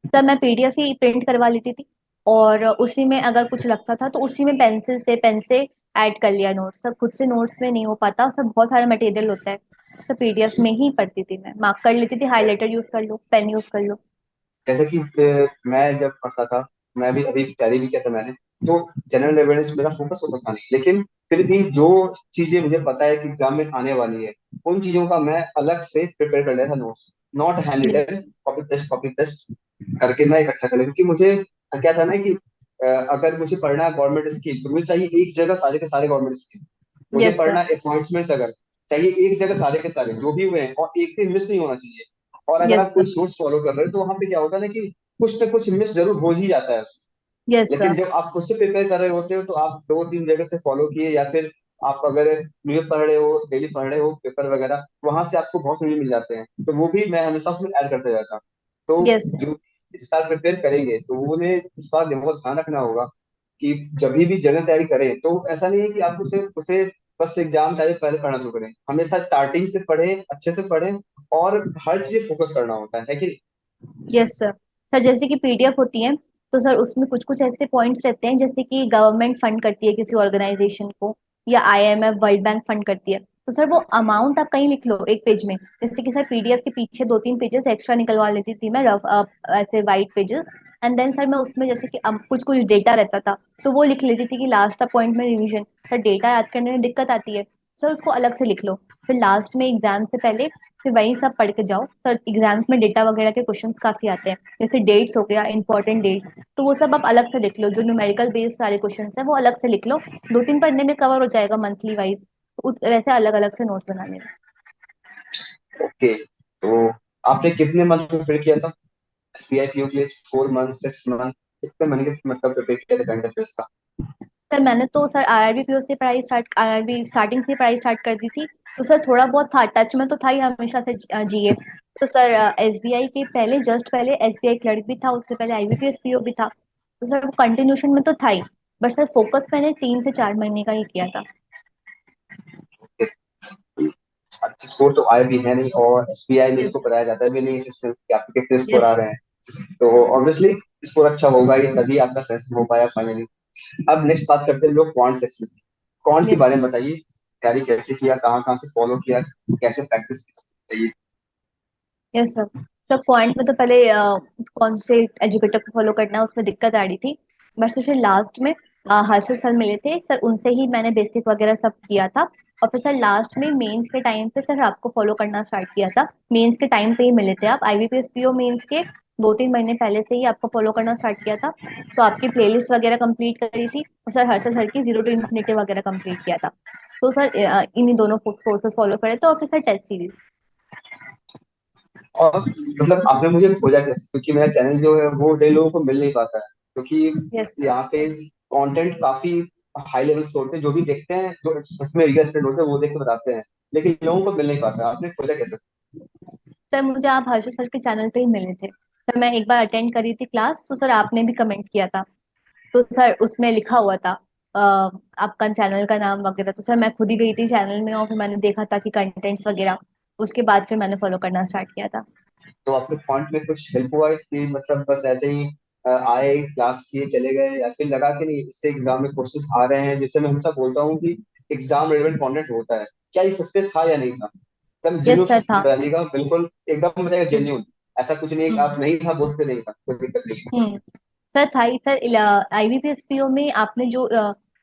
सर मैं पीडीएफ ही प्रिंट करवा लेती थी, और उसी में अगर कुछ लगता था तो उसी में पेंसिल से पेन से ऐड कर लिया नोट्स। सब खुद से नोट्स में नहीं हो पाता, सब बहुत सारा मटेरियल होता है। तो पीडीएफ में ही पढ़ती थी, मैं मार्क कर लेती थी, हाइलाइटर यूज कर लो, पेन यूज कर लो। जैसे कि मैं जब पढ़ता था, मैं भी अभी तैयारी भी किया था मैंने, तो जनरल अवेयरनेस मेरा फोकस होता था नहीं, लेकिन फिर भी जो चीजें मुझे पता है कि एग्जाम में आने वाली है, उन चीजों का मैं अलग से प्रिपेयर कर लेता था notes, not hand yes. Written, copy paste करके मैं इकट्ठा कर लेता, क्योंकि मुझे क्या था ना कि अगर मुझे पढ़ना है गवर्नमेंट स्कीम, तो मुझे चाहिए एक जगह सारे के सारे गवर्नमेंट स्कीम। मुझे यस सर। पढ़ना अपॉइंटमेंट्स, अगर चाहिए एक जगह सारे के सारे जो भी हुए हैं, और एक भी मिस नहीं होना चाहिए। और अगर आप यस कोई सर। सोर्स फॉलो कर रहे हो तो वहां पे क्या होता है ना कि कुछ ना कुछ मिस जरूर हो ही जाता है उसमें। यस लेकिन सर। जब आप खुद से प्रिपेयर कर रहे होते हो तो आप 2-3 जगह से फॉलो किए, या फिर आप अगर न्यूज पढ़ रहे हो, डेली पढ़ रहे हो पेपर वगैरह, वहां से आपको बहुत समझ मिल जाते हैं, तो वो भी मैं हमेशा उसमें ऐड करते जाता। तो यस। जो इस साल प्रिपेयर करेंगे तो वो उन्हें इस बार बहुत ध्यान रखना होगा कि जब भी जनरल तैयारी करें तो ऐसा नहीं है कि आपको सिर्फ उसे बस एग्जाम चाहे पहले पढ़ना शुरू करें, हमेशा स्टार्टिंग से पढ़ें, अच्छे से पढ़ें, और हर चीज फोकस करना होता है कि यस सर। सर जैसे कि पीडीएफ होती है, तो सर उसमें कुछ कुछ ऐसे पॉइंट्स रहते हैं, जैसे कि गवर्नमेंट फंड करती है किसी ऑर्गेनाइजेशन को, या आईएमएफ वर्ल्ड बैंक फंड करती है, तो सर वो अमाउंट आप कहीं लिख लो एक पेज में। जैसे कि सर पीडीएफ के पीछे 2-3 पेजेस एक्स्ट्रा निकलवा लेती थी मैं, रफ ऐसे white pages. And then sir मैं उसमें जैसे कि कुछ कुछ डेटा रहता था, तो वो लिख लेती थी कि लास्ट पॉइंट में रिवीजन। सर डेटा याद करने में दिक्कत आती है, सर उसको अलग से लिख लो। फिर लास्ट में एग्जाम से पहले फिर वही सब पढ़ के जाओ सर। एग्जाम्स में डेटा वगैरह के क्वेश्चंस काफी आते हैं, जैसे डेट्स हो गया, इंपॉर्टेंट डेट्स, तो वो सब आप अलग से लिख लो। जो न्यूमेरिकल बेस्ड सारे क्वेश्चंस है वो अलग से लिख लो। 2-3 पन्ने में कवर हो जाएगा मंथली वाइज। वैसे अलग अलग से नोट्स बना लेना। ओके, तो आपने कितने मंथ में प्रिपेयर किया था एसबीआई पीओ के लिए? 4 मंथ, 6 मंथ, कितने महीने के मतलब प्रिपेयर किया था करंट अफेयर्स का? सर मैंने तो सर आरआरबी पीओ से पढ़ाई स्टार्ट, आरआरबी स्टार्टिंग से पढ़ाई स्टार्ट कर दी थी। तो सर थोड़ा बहुत था, टच में तो था ही हमेशा से जीए। तो सर एसबीआई के पहले, जस्ट पहले एसबीआई क्लर्क भी था, उससे पहले आईबीपीएस पीओ भी था। तो सर वो कंटिन्यूशन में तो था ही, बट सर फोकस मैंने 3 से 4 महीने का ही किया था। अच्छे स्कोर तो आए भी है नहीं, और एसबीआई में इसको यस। बताया जाता है भी नहीं सिस्टम कि आपके कितने स्कोर आ यस। रहे हैं। तो ऑब्वियसली स्कोर अच्छा होगा ही, तभी आपका सिलेक्शन हो पाया फाइनली। अब नेक्स्ट बात करते हैं लोग क्वांट सेक्शन की। क्वांट के यस। बारे में बताइए, तैयारी कैसे किया, कहाँ कहाँ से फॉलो किया, कैसे प्रैक्टिस की, बताइए। Yes sir. सर पॉइंट में तो पहले कौन से एजुकेटर को फॉलो करना है उसमें दिक्कत आ रही थी। बट सर फिर लास्ट में हर्षद सर मिले थे सर, उनसे ही मैंने बेसिक वगैरह सब किया था। और फिर सर लास्ट में मेंस के टाइम पे सर आपको फॉलो करना स्टार्ट किया था। मेंस के टाइम पे ही मिले थे आप, आईबीपीएस पीओ मेंस के 2-3 महीने पहले से ही आपको फॉलो करना स्टार्ट किया था। तो आपकी प्लेलिस्ट वगैरह कंप्लीट करी थी, और सर हर्षद सर की जीरो टू इन्फिनिटी वगैरह कंप्लीट किया था। तो सर इन्हीं दोनों सोर्सेस फॉलो करे थे, और फिर सर टेस्ट सीरीज। और मतलब आपने मुझे खोजा कैसे, क्योंकि मेरा चैनल जो है वो कई लोगों को मिल नहीं पाता है, यस। क्योंकि यहाँ पे कंटेंट काफी हाई लेवल के होते हैं, जो भी देखते हैं जो सच में रियल स्टूडेंट होते हैं वो देख के बताते हैं, लेकिन लोगों को मिल नहीं पाता। आपने खोजा कैसे? सर मुझे आप हर्षद सर के चैनल पे ही मिले थे सर। मैं एक बार अटेंड करी थी क्लास, तो सर आपने भी कमेंट किया था। तो सर उसमें लिखा हुआ था आपका चैनल का नाम वगैरह। तो सर मैं खुद ही गई थी चैनल में, और फिर मैंने देखा था कि कंटेंट्स वगैरह, उसके बाद फिर मैंने फॉलो करना स्टार्ट किया था। तो आपके पॉइंट में कुछ हेल्प हुआ है कि मतलब बस ऐसे ही आए, क्लास किए, चले गए, या फिर लगा कि नहीं इससे एग्जाम में क्वेश्चंस आ रहे हैं? जैसे मैं हमेशा बोलता हूँ कि एग्जाम रेलेवेंट कंटेंट होता है, क्या ये सच में था या नहीं था? एकदम यस जेन्युइन सर था। बताइएगा, बिल्कुल एकदम बताइएगा हम्म। जेन्युइन। ऐसा कुछ नहीं है कि हम्म। आप नहीं था बोलते नहीं था, कोई दिक्कत नहीं है। हम्म। सर था ही सर। आईबीपीएस पीओ में आपने जो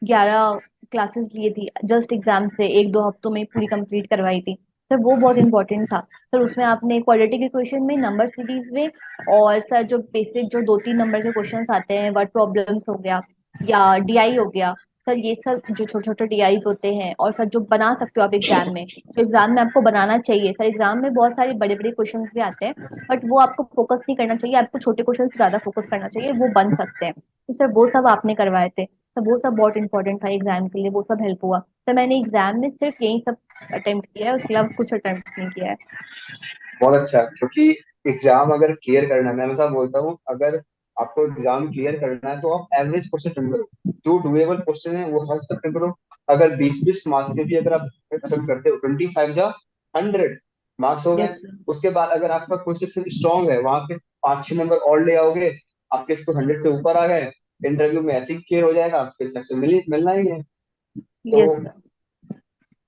11 क्लासेस लिए थी जस्ट एग्जाम से 1-2 हफ्तों में पूरी कंप्लीट करवाई थी सर, वो बहुत इंपॉर्टेंट था सर। उसमें आपने क्वाड्रेटिक इक्वेशन में, नंबर सीरीज में, और सर जो बेसिक जो 2-3 नंबर के क्वेश्चंस आते हैं, वर्ड प्रॉब्लम्स हो गया या डीआई हो गया सर, ये सब जो छोटे छोटे डीआईज होते हैं, और सर जो बना सकते हो आप एग्जाम में, जो एग्जाम में आपको बनाना चाहिए सर। एग्जाम में बहुत सारे बड़े बड़े क्वेश्चंस भी आते हैं, बट वो आपको फोकस नहीं करना चाहिए, आपको छोटे क्वेश्चन पे ज्यादा फोकस करना चाहिए, वो बन सकते हैं। तो सर वो सब आपने करवाए थे, तो वो सब बहुत इंपॉर्टेंट था एग्जाम के लिए, वो सब हेल्प हुआ। तो मैंने एग्जाम में सिर्फ यही सब अटेम्प्ट किया है, उसके अलावा कुछ अटेम्प्ट नहीं किया है। बहुत अच्छा, क्योंकि एग्जाम अगर क्लियर करना है, मैं हमेशा बोलता हूँ, अगर आपको एग्जाम क्लियर करना है तो आप एवरेज क्वेश्चन अटेम्प्ट करो, जो डुएबल क्वेश्चन है वो हर से अटेम्प्ट करो। अगर 20-20 मार्क्स के भी अगर आप अटेम्प्ट करते हो, 25 जा 100 मार्क्स हो गए। यस। उसके बाद अगर आपका क्वेश्चन स्ट्रॉन्ग है, वहां पे 5-6 नंबर और ले आओगे, आपके स्कोर 100 से ऊपर आ गए, इंटरव्यू में ऐसे ही क्लियर हो जाएगा, फिर सक्सेस मिलना ही है। तो यस सर।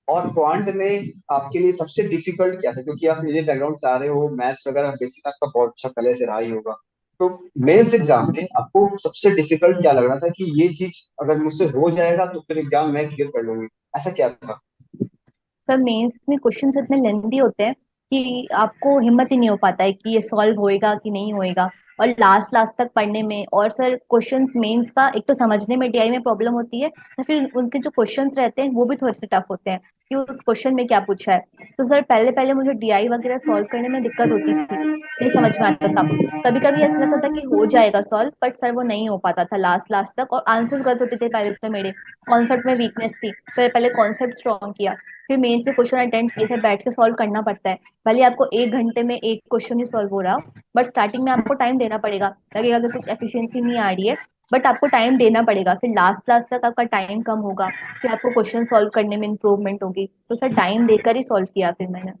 और क्वांट में आपके लिए सबसे डिफिकल्ट क्या था, क्योंकि आप मेरे बैकग्राउंड से आ रहे हो, मैथ्स वगैरह बेसिक आपका बहुत अच्छा पहले से रहा ही होगा। तो मेंस एग्जाम में आपको सबसे डिफिकल्ट क्या लग रहा था कि ये चीज अगर मुझसे हो जाएगा तो फिर एग्जाम मैं क्लियर कर लूंगी, ऐसा क्या था? सर मेंस में क्वेश्चंस इतने लेंथी होते हैं कि आपको हिम्मत ही नहीं हो पाता है कि ये सॉल्व होएगा कि नहीं होएगा, और लास्ट लास्ट तक पढ़ने में। और सर क्वेश्चंस मेंस का एक तो समझने में डीआई में प्रॉब्लम होती है, या फिर उनके जो क्वेश्चंस रहते हैं वो भी थोड़े से टफ होते हैं कि उस क्वेश्चन में क्या पूछा है। तो सर पहले पहले मुझे डीआई वगैरह सॉल्व करने में दिक्कत होती थी, नहीं समझ में आता था। कभी कभी ऐसा लगता था कि हो जाएगा सॉल्व, बट सर वो नहीं हो पाता था लास्ट लास्ट तक, और आंसर्स गलत होते थे पहले तो मेरे। कॉन्सेप्ट में वीकनेस थी, फिर पहले कॉन्सेप्ट स्ट्रॉन्ग किया, फिर मेन से क्वेश्चन अटेम्प्ट किए थे, बैठ के सॉल्व करना पड़ता है। भले आपको 1 घंटे में एक क्वेश्चन ही सॉल्व हो रहा हो, बट स्टार्टिंग में आपको टाइम देना पड़ेगा। लगेगा कि कुछ एफिशिएंसी नहीं आ रही है, बट आपको टाइम देना पड़ेगा। फिर लास्ट लास्ट तक आपका टाइम कम होगा, फिर आपको क्वेश्चन सॉल्व करने में इंप्रूवमेंट होगी। तो सर टाइम देकर ही सॉल्व किया फिर मैंने।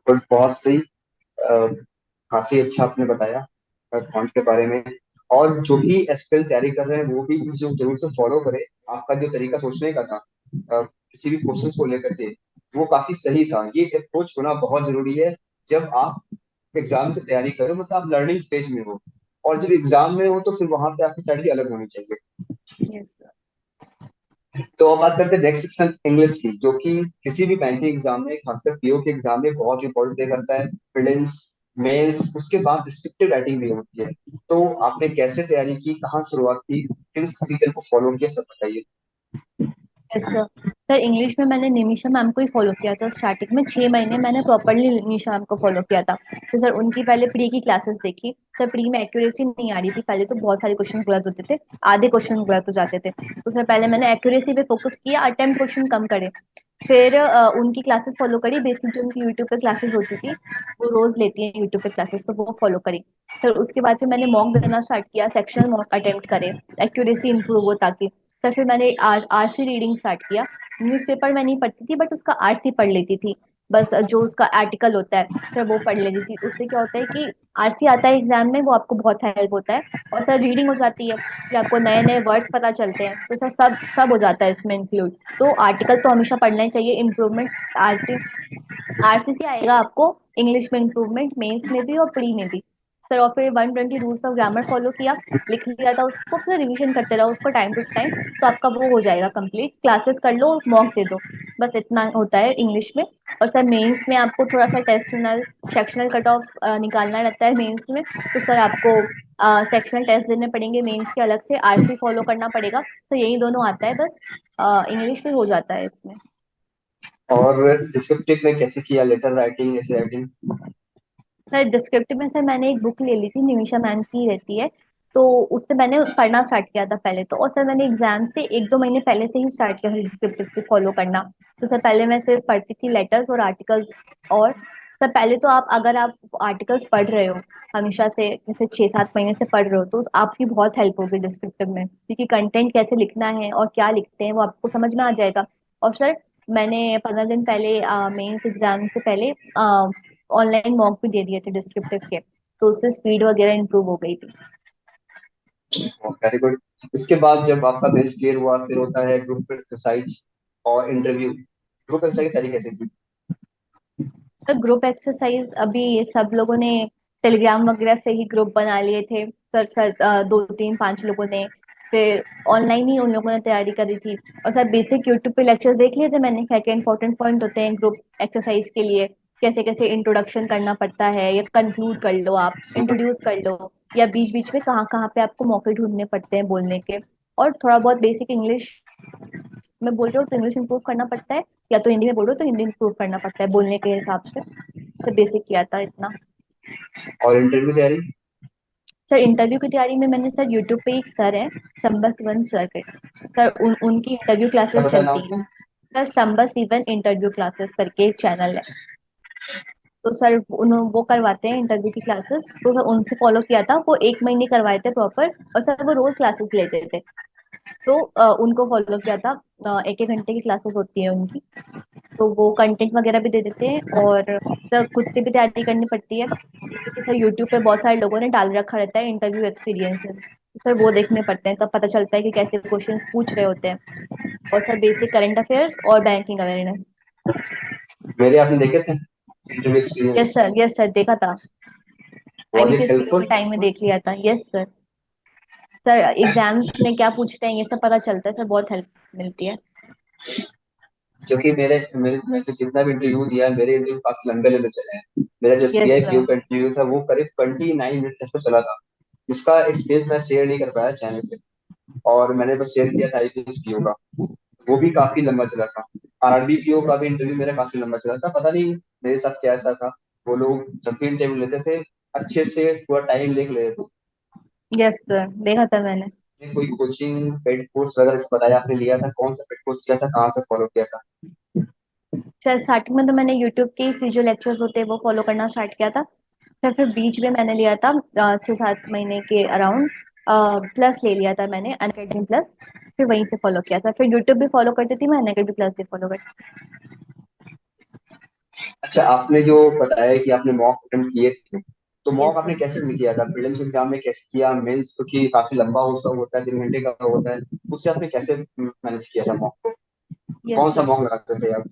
बट बहुत सही, अ, काफी अच्छा आपने बताया क्वांट के बारे में। और जो भी एसपीएल तैयारी कर रहे हैं वो भी जो जरूर से फॉलो करे। आपका जो तरीका सोचने का था किसी भी क्वेश्चन को लेकर के, वो काफी सही था। ये अप्रोच होना बहुत जरूरी है जब आप एग्जाम की तैयारी करो, मतलब आप लर्निंग फेज में हो, और जब एग्जाम में हो तो फिर वहां पे आपकी स्ट्रेटजी अलग होनी चाहिए। यस। तो अब बात करते हैं नेक्स्ट सेक्शन इंग्लिश की, जो कि किसी भी बैंकिंग एग्जाम में, खासकर पीओ के एग्जाम में बहुत इंपॉर्टेंट प्ले करता है। प्रीलिम्स, मेंस, उसके बाद डिस्क्रिप्टिव राइटिंग भी होती है। तो आपने कैसे तैयारी की, कहाँ शुरुआत की, किन टीचर को फॉलो किया, सब बताइए। Yes sir. सर इंग्लिश में मैंने निमिषा मैम को ही फॉलो किया था स्टार्टिंग में 6 महीने मैंने प्रॉपरली निमिषा मैम को फॉलो किया था। तो सर उनकी पहले प्री की क्लासेस देखी। सर प्री में एक्यूरेसी नहीं आ रही थी, पहले तो बहुत सारे क्वेश्चन गलत होते थे, आधे क्वेश्चन गलत हो जाते थे। तो सर पहले मैंने एक्यूरेसी पे फोकस किया, अटेम्प्ट क्वेश्चन कम करे। फिर उनकी क्लासेस फॉलो करी, बेसिक जो उनकी यूट्यूब पे क्लासेस होती थी, वो रोज लेती है यूट्यूब पे क्लासेस, तो वो फॉलो करी। फिर उसके बाद फिर मैंने मॉक देना स्टार्ट किया, सेक्शनल मॉक अटेम्प्ट करे, एक्यूरेसी इंप्रूव हो ताकि। सर फिर मैंने आरसी रीडिंग स्टार्ट किया। न्यूज़पेपर मैं नहीं पढ़ती थी बट उसका आरसी पढ़ लेती थी। बस जो उसका आर्टिकल होता है फिर वो पढ़ लेती थी। उससे क्या होता है कि आरसी आता है एग्जाम में, वो आपको बहुत हेल्प होता है। और सर रीडिंग हो जाती है, फिर आपको नए नए वर्ड्स पता चलते हैं, तो सर सब सब हो जाता है इसमें इंक्लूड। तो आर्टिकल तो हमेशा पढ़ना ही चाहिए। इम्प्रूवमेंट आरसी आरसी से आएगा आपको इंग्लिश में इम्प्रूवमेंट, मेंस में भी और प्री में भी। सर और फिर 120 रूल्स ऑफ ग्रामर फॉलो किया, लिख लिया था उसको, फिर रिवीजन करते रहो उसको टाइम टू टाइम, तो आपका वो हो जाएगा कंप्लीट। क्लासेस कर लो, मॉक दे दो, बस इतना होता है इंग्लिश में। और सर मेंस में आपको थोड़ा सा टेस्टनल सेक्शनल कट ऑफ निकालना रहता है मेंस में। तो सर आपको सेक्शनल टेस्ट देने पड़ेंगे मेंस के, अलग से आरसी फॉलो करना पड़ेगा। तो यही दोनों आता है बस, इंग्लिश में हो जाता है इसमें। और डिस्क्रिप्टिव में कैसे किया, लेटर राइटिंग, ऐसे राइटिंग। सर डिस्क्रिप्टिव में सर मैंने एक बुक ले ली थी, निमिषा मैम की रहती है, तो उससे मैंने पढ़ना स्टार्ट किया था पहले तो। और सर मैंने एग्जाम से 1-2 महीने पहले से ही स्टार्ट किया था डिस्क्रिप्टिव को फॉलो करना। तो सर पहले मैं सिर्फ पढ़ती थी लेटर्स और आर्टिकल्स। और सर पहले तो आप, अगर आप आर्टिकल्स पढ़ रहे हो हमेशा से, जैसे 6-7 महीने से पढ़ रहे हो, तो आपकी बहुत हेल्प होगी डिस्क्रिप्टिव में, क्योंकि कंटेंट कैसे लिखना है और क्या लिखते हैं वो आपको समझ में आ जाएगा। और सर मैंने 15 दिन पहले मेंस एग्जाम से पहले ऑनलाइन मॉक भी दे दिए थे डिस्क्रिप्टिव के, तो उससे स्पीड वगैरह इंप्रूव हो गई थी। Very good. इसके बाद जब आपका बेस क्लियर हुआ, फिर होता है ग्रुप एक्सरसाइज और इंटरव्यू। ग्रुप एक्सरसाइज की तैयारी कैसे की। सर ग्रुप एक्सरसाइज अभी सब लोगों ने टेलीग्राम वगैरह से ही ग्रुप बना लिए थे। सर 2-3-5 लोगों ने, फिर ऑनलाइन ही उन लोगों ने तैयारी करी थी। और सर बेसिक यूट्यूब पे लेक्चर्स देख लिए थे मैंने, क्या क्या इंपॉर्टेंट पॉइंट होते हैं ग्रुप एक्सरसाइज के लिए, कैसे कैसे इंट्रोडक्शन करना पड़ता है, या कंक्लूड कर लो, आप इंट्रोड्यूस कर लो, या बीच बीच में कहाँ कहाँ पे आपको मौके ढूंढने पड़ते हैं बोलने के। और थोड़ा बहुत बेसिक इंग्लिश में बोल रहे हो तो इंग्लिश इंप्रूव करना पड़ता है, या तो हिंदी में बोल रहे हो तो हिंदी इंप्रूव करना पड़ता है बोलने के हिसाब से। तो बेसिक किया था इतना। और इंटरव्यू तैयारी। सर इंटरव्यू की तैयारी में मैंने, सर यूट्यूब पे एक सर है, संबा सिवन सर के, सर उनकी इंटरव्यू क्या क्लासेस बताया चलती नाम है। क्या। Sir Samba Sivan interview classes करके एक चैनल है। तो सर वो करवाते हैं इंटरव्यू की क्लासेस, तो सर उनसे फॉलो किया था, वो 1 महीने करवाए थे प्रॉपर। और सर वो रोज क्लासेस लेते थे, तो उनको फॉलो किया था। 1-1 घंटे की क्लासेस होती है उनकी, तो वो कंटेंट वगैरह भी दे देते हैं। और सर खुद से भी तैयारी करनी पड़ती है, जैसे कि सर यूट्यूब पे बहुत सारे लोगों ने डाल रखा रहता है इंटरव्यू एक्सपीरियंसेस, तो सर वो देखने पड़ते हैं, तब पता चलता है कि कैसे क्वेश्चंस पूछ रहे होते हैं। और सर बेसिक करंट अफेयर्स और बैंकिंग अवेयरनेस। मेरे आपने देखे थे इंटरव्यू एक्सपीरियंस। यस सर देखा था, was it IBPS PO helpful. के टाइम में देख लिया था। Yes sir. सर एग्जाम्स में क्या पूछते हैं ये सब पता चलता है सर, बहुत हेल्प मिलती है। क्योंकि मेरे मेरे मैं तो जितना भी इंटरव्यू दिया है, मेरे इंटरव्यू काफी लंबे लंबे चले हैं। मेरा जो यस सीआई सर। पीओ का इंटरव्यू था वो करीब 29 मिनट तक तो चला था, जिसका एक्सपीरियंस मैं शेयर नहीं कर पाया चैनल पे। और मैंने बस शेयर किया था आईपीएस पीओ का, वो भी काफी लंबा चला था। आरआरबी पीओ का भी इंटरव्यू मेरा काफी लंबा चला था, पता नहीं मेरे साथ क्या ऐसा था। वो लोग जब भी इंटरव्यू लेते थे अच्छे से पूरा टाइम लेके लेते थे। यस सर देखा था मैंने। कोई कोचिंग पेड कोर्स वगैरह बताया आपने, लिया था कौन सा पेड कोर्स किया था, कहाँ से फॉलो किया था। सर स्टार्टिंग में तो मैंने यूट्यूब के फ्री जो लेक्चर्स होते हैं वो फॉलो करना स्टार्ट किया था। फिर बीच में मैंने लिया था 6-7 महीने के अराउंड प्लस ले लिया था मैंने अनअकैडमी प्लस, फिर वहीं से फॉलो किया था। फिर यूट्यूब भी फॉलो करती थी मैं, अनअकैडमी प्लस भी फॉलो करती अच्छा, आपने जो बताया कि आपने मॉक अटेम्प्ट किए थे, तो थी। मॉक यस आपने सर। कैसे किया था, प्रीलिम्स एग्जाम में कैसे किया, मेंस क्योंकि काफी लंबा होता है, 3 घंटे का होता है, उससे आपने कैसे मैनेज किया था मॉक को। यस कौन सा सर। मॉक लगाते थे आप।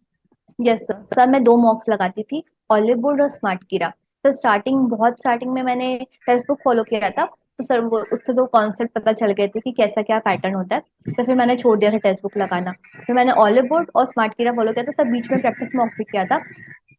Yes sir. सर मैं 2 मॉक्स लगाती थी, ऑलिव बोर्ड और स्मार्ट कीरा। तो स्टार्टिंग, बहुत स्टार्टिंग में मैंने टेक्स्ट बुक फॉलो किया था, तो सर वो उससे तो कॉन्सेप्ट पता चल गए थे कि कैसा क्या पैटर्न होता है। तो फिर मैंने छोड़ दिया था टेक्स्ट बुक लगाना। फिर मैंने ऑलिव बोर्ड और स्मार्ट कीरा फॉलो किया था, सब बीच में प्रैक्टिस मॉक भी किया था।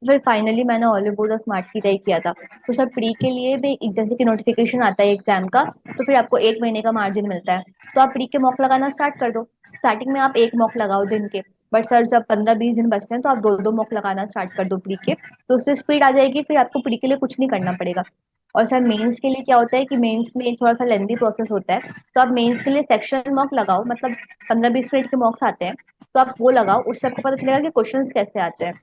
फिर फाइनली मैंने ऑलिव बोर्ड और स्मार्ट कीरा ही किया था। तो सर प्री के लिए भी जैसे कि नोटिफिकेशन आता है एग्जाम का, तो फिर आपको एक महीने का मार्जिन मिलता है। तो आप प्री के मॉक लगाना स्टार्ट कर दो। स्टार्टिंग में आप एक मॉक लगाओ दिन के, बट सर जब 15-20 दिन बचते हैं तो आप दो दो मॉक लगाना स्टार्ट कर दो प्री के। तो उससे स्पीड आ जाएगी, फिर आपको प्री के लिए कुछ नहीं करना पड़ेगा। और सर मेंस के लिए क्या होता है कि मेंस में थोड़ा सा लेंदी प्रोसेस होता है। तो आप मेंस के लिए सेक्शन मॉक लगाओ, मतलब 15-20 मिनट के मॉक्स आते हैं, तो आप वो लगाओ, उससे आपको पता चलेगा कि क्वेश्चंस कैसे आते हैं।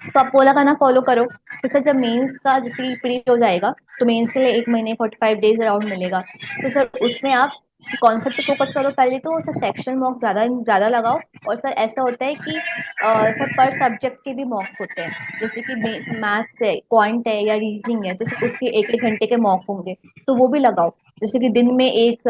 तो आप वो लगाना फॉलो करो। फिर सर जब मेंस का जैसे प्री हो जाएगा, तो मेंस के लिए एक महीने 45 डेज अराउंड मिलेगा। तो सर उसमें आप कॉन्सेप्ट पे फोकस करो पहले तो, और सर सेक्शन मॉक ज्यादा ज्यादा लगाओ। और सर ऐसा होता है कि सर पर सब्जेक्ट के भी मॉक्स होते हैं। जैसे कि मैथ्स है, क्वांट है या रीजनिंग है, तो सिर्फ उसके एक एक घंटे के मॉक होंगे, तो वो भी लगाओ। जैसे कि दिन में एक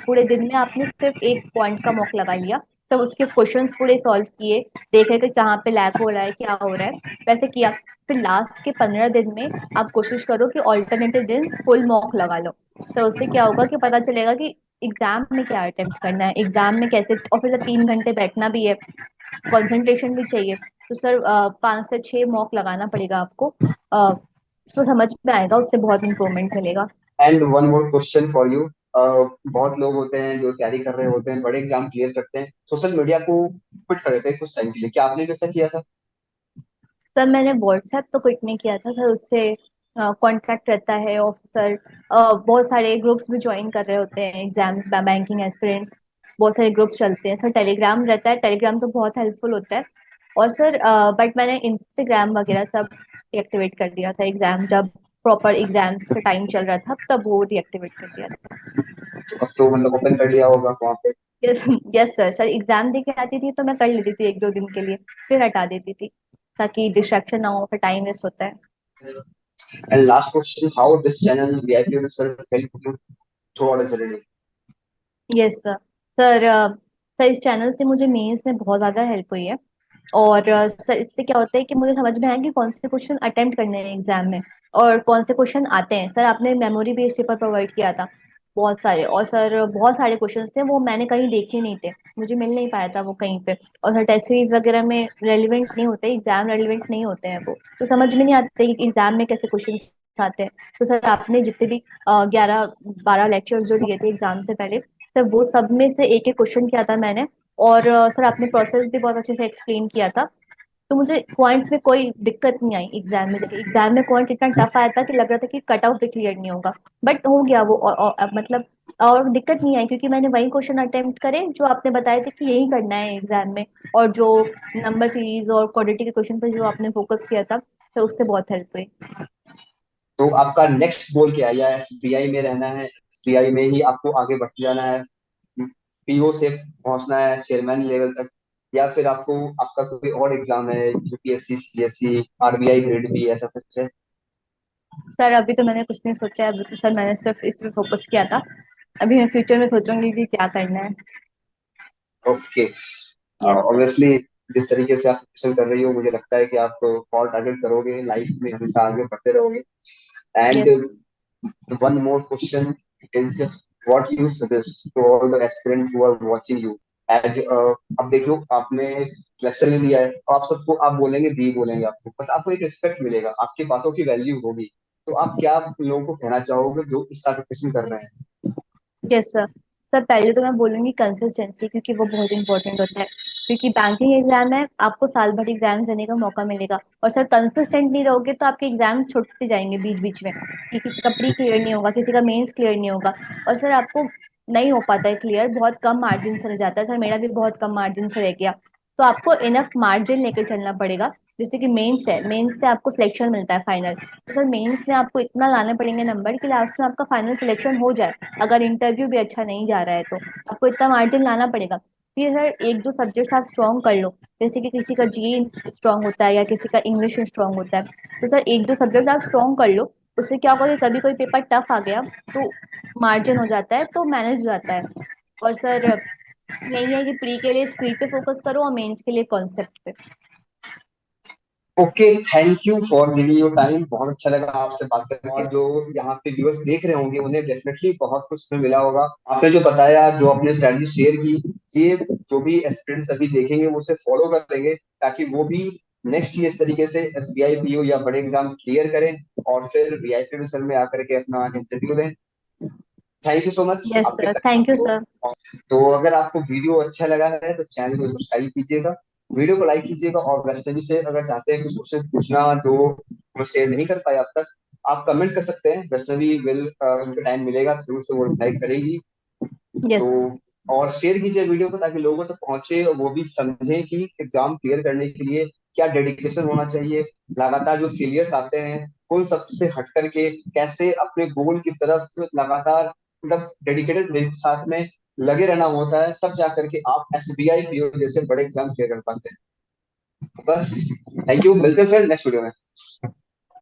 पूरे दिन में आपने सिर्फ एक पॉइंट का मॉक लगा लिया, तब उसके क्वेश्चंस पूरे सॉल्व किए, देखे कि कहाँ पे लैग हो रहा है, क्या हो रहा है, वैसे किया। फिर लास्ट के 15 दिन में आप कोशिश करो कि ऑल्टरनेटिव दिन फुल मॉक लगा लो। तो उससे क्या होगा कि पता चलेगा कि एग्जाम में क्या अटेम्प्ट करना है, एग्जाम में कैसे, और फिर 3 घंटे बैठना भी है, कंसंट्रेशन भी चाहिए। तो सर 5 से 6 मॉक लगाना पड़ेगा आपको। तो समझ में आएगा, उससे बहुत इंप्रूवमेंट मिलेगा। And one more question for you. बहुत लोग होते हैं जो तैयारी कर रहे होते हैं, बड़े एग्जाम क्लियर करते हैं, सोशल मीडिया को क्विट कर देते हैं कुछ टाइम के लिए, क्या आपने भी ऐसा किया था? सर मैंने व्हाट्सएप तो क्विट नहीं किया था सर, उससे कांटेक्ट रहता है। और सर बहुत सारे ग्रुप्स भी ज्वाइन कर रहे होते हैं एग्जाम बैंकिंग एस्पिरेंट्स, बहुत सारे ग्रुप्स चलते हैं सर। टेलीग्राम रहता है, टेलीग्राम तो बहुत हेल्पफुल होता है। और सर बट मैंने इंस्टाग्राम वगैरह सब डीएक्टिवेट कर दिया था एग्जाम, जब प्रॉपर एग्जाम्स का टाइम चल रहा था तब वो डीएक्टिवेट कर दिया था। तो अब तो मतलब ओपन कर लिया होगा वहाँ पे। Yes. Yes sir, sir exam दे के आती थी तो मैं कर लेती थी 1-2 दिन के लिए, फिर हटा देती थी, ताकि डिस्ट्रैक्शन ना हो, फिर टाइम वेस्ट होता है। And last question, how this channel VIP research help you through out the journey? Yes sir. Sir sir इस चैनल से मुझे मेंस में बहुत ज़्यादा हेल्प हुई है। और सर इससे क्या होता है कि मुझे समझ में आया कि कौन से क्वेश्चन अटेम्प्ट करने हैं एग्जाम में, और कौन से क्वेश्चन आते हैं। सर आपने मेमोरी बेस्ड पेपर प्रोवाइड किया था बहुत सारे, और सर बहुत सारे क्वेश्चन थे वो मैंने कहीं देखे नहीं थे, मुझे मिल नहीं पाया था वो कहीं पे। और सर टेस्ट सीरीज वगैरह में रेलिवेंट नहीं होते, एग्जाम रेलिवेंट नहीं होते हैं वो, तो समझ में नहीं आते कि एग्जाम में कैसे क्वेश्चन आते हैं। तो सर आपने जितने भी 11-12 लेक्चर्स जो दिए थे एग्जाम से पहले, सर वो सब में से एक एक क्वेश्चन किया था मैंने। और सर आपने प्रोसेस भी बहुत अच्छे से एक्सप्लेन किया था। तो मुझे क्वांट में कोई दिक्कत नहीं आई एग्जाम में जाके। एग्जाम में क्वांट इतना टफ आया था कि लग रहा था कि कट ऑफ भी क्लियर नहीं होगा, बट हो गया वो। मतलब और दिक्कत नहीं आई, क्योंकि मैंने वही क्वेश्चन अटेम्प्ट करे जो आपने बताए थे कि यही करना है एग्जाम में। और जो नंबर सीरीज और क्वाड्रेटिक इक्वेशन पर जो आपने फोकस किया था, तो उससे बहुत हेल्प हुई। तो आपका नेक्स्ट गोल क्या है? या एसबीआई में रहना है, एसबीआई में ही आपको आगे बढ़ते जाना है, पीओ से पहुंचना है चेयरमैन लेवल तक, या फिर आपको आपका कोई और एग्जाम है, UPSC, CSC, RBI grade B, ऐसा कुछ है? सर अभी तो मैंने कुछ नहीं सोचा है, अभी तो सर मैंने सिर्फ इस पे फोकस किया था। अभी मैं फ्यूचर में सोचूंगी कि क्या करना है। ओके। Yes sir. ऑब्वियसली जिस तरीके से आप क्वेश्चन कर रही हो, मुझे लगता है कि आप और टारगेट करोगे, लाइफ में हमेशा आगे बढ़ते रहोगे। And yes one more question is what you suggest to all the aspirants who are watching you as अब देखो आपने लेक्चर में दिया है, और आप सबको आप बोलेंगे, दी बोलेंगे आपको, बस आपको एक रिस्पेक्ट मिलेगा, आपकी बातों की वैल्यू होगी। तो आप क्या लोगों को कहना चाहोगे जो इस सैक्रिफिस कर रहे हैं? Yes sir. सर पहले तो मैं बोलूंगी कंसिस्टेंसी, क्योंकि वो बहुत इंपॉर्टेंट होता है। क्योंकि बैंकिंग एग्जाम है, आपको साल भर एग्जाम देने का मौका मिलेगा, और सर कंसिस्टेंट नहीं रहोगे तो आपके एग्जाम्स छूटते जाएंगे बीच बीच में, कि किसी का प्री क्लियर नहीं होगा, किसी का मेंस क्लियर नहीं होगा। और सर आपको नहीं हो पाता है क्लियर, बहुत कम मार्जिन से रह जाता है। सर मेरा भी बहुत कम मार्जिन से रह गया। तो आपको इनफ मार्जिन लेकर चलना पड़ेगा। जैसे कि मेंस है, मेंस से आपको सिलेक्शन मिलता है फाइनल, तो सर मेंस में आपको इतना लाने पड़ेंगे नंबर कि लास्ट में आपका फाइनल सिलेक्शन हो जाए। अगर इंटरव्यू भी अच्छा नहीं जा रहा है तो आपको इतना मार्जिन लाना पड़ेगा। फिर सर 1-2 सब्जेक्ट्स आप स्ट्रॉन्ग कर लो, जैसे कि किसी का जी स्ट्रॉन्ग होता है या किसी का इंग्लिश स्ट्रॉन्ग होता है, तो सर 1-2 सब्जेक्ट आप स्ट्रॉन्ग कर लो। उससे क्या होगा कि कभी कोई पेपर टफ आ गया तो मार्जिन हो जाता है, तो मैनेज हो जाता है। और सर यही है कि प्री के लिए स्पीड पे फोकस करो और मेंस के लिए कॉन्सेप्ट पे। Okay, thank you for giving your time. बहुत अच्छा लगा आपसे बात करके। और जो यहाँ पे व्यूअर्स देख रहे होंगे उन्हें डेफिनेटली बहुत कुछ में मिला होगा। आपने जो बताया, जो अपने स्ट्रेटजी शेयर की, ये जो भी एस्पिरेंट्स अभी देखेंगे वो उसे फॉलो करेंगे, ताकि वो भी नेक्स्ट ईयर इस तरीके से एसबीआई पीओ या बड़े एग्जाम क्लियर करें और फिर वीआईपी सर में आकर के अपना इंटरव्यू दें। Thank you so much yes आपके सर, टाइम थैंक यू को। सर। तो अगर आपको वीडियो अच्छा लगा है तो चैनल को सब्सक्राइब कीजिएगा, वीडियो को लाइक कीजिएगा, और वैष्णवी से अगर चाहते हैं कुछ क्वेश्चन पूछना जो वो शेयर नहीं कर पाए अब तक, आप कमेंट कर सकते हैं। वैष्णवी विल, उनको टाइम मिलेगा जरूर से वो रिप्लाई करेगी। यस। तो और शेयर कीजिए वीडियो को, ताकि लोगों तक पहुंचे और वो भी समझें कि एग्जाम क्लियर करने के लिए क्या डेडिकेशन होना चाहिए। लगातार जो फेलियर्स आते हैं उन सबसे हट करके कैसे अपने गोल की तरफ लगातार, मतलब डेडिकेटेड साथ में लगे रहना होता है, तब जा करके आप एसबीआई पीओ जैसे बड़े एग्जाम क्लियर कर पाते हैं। बस, थैंक यू, मिलते हैं फिर नेक्स्ट वीडियो में।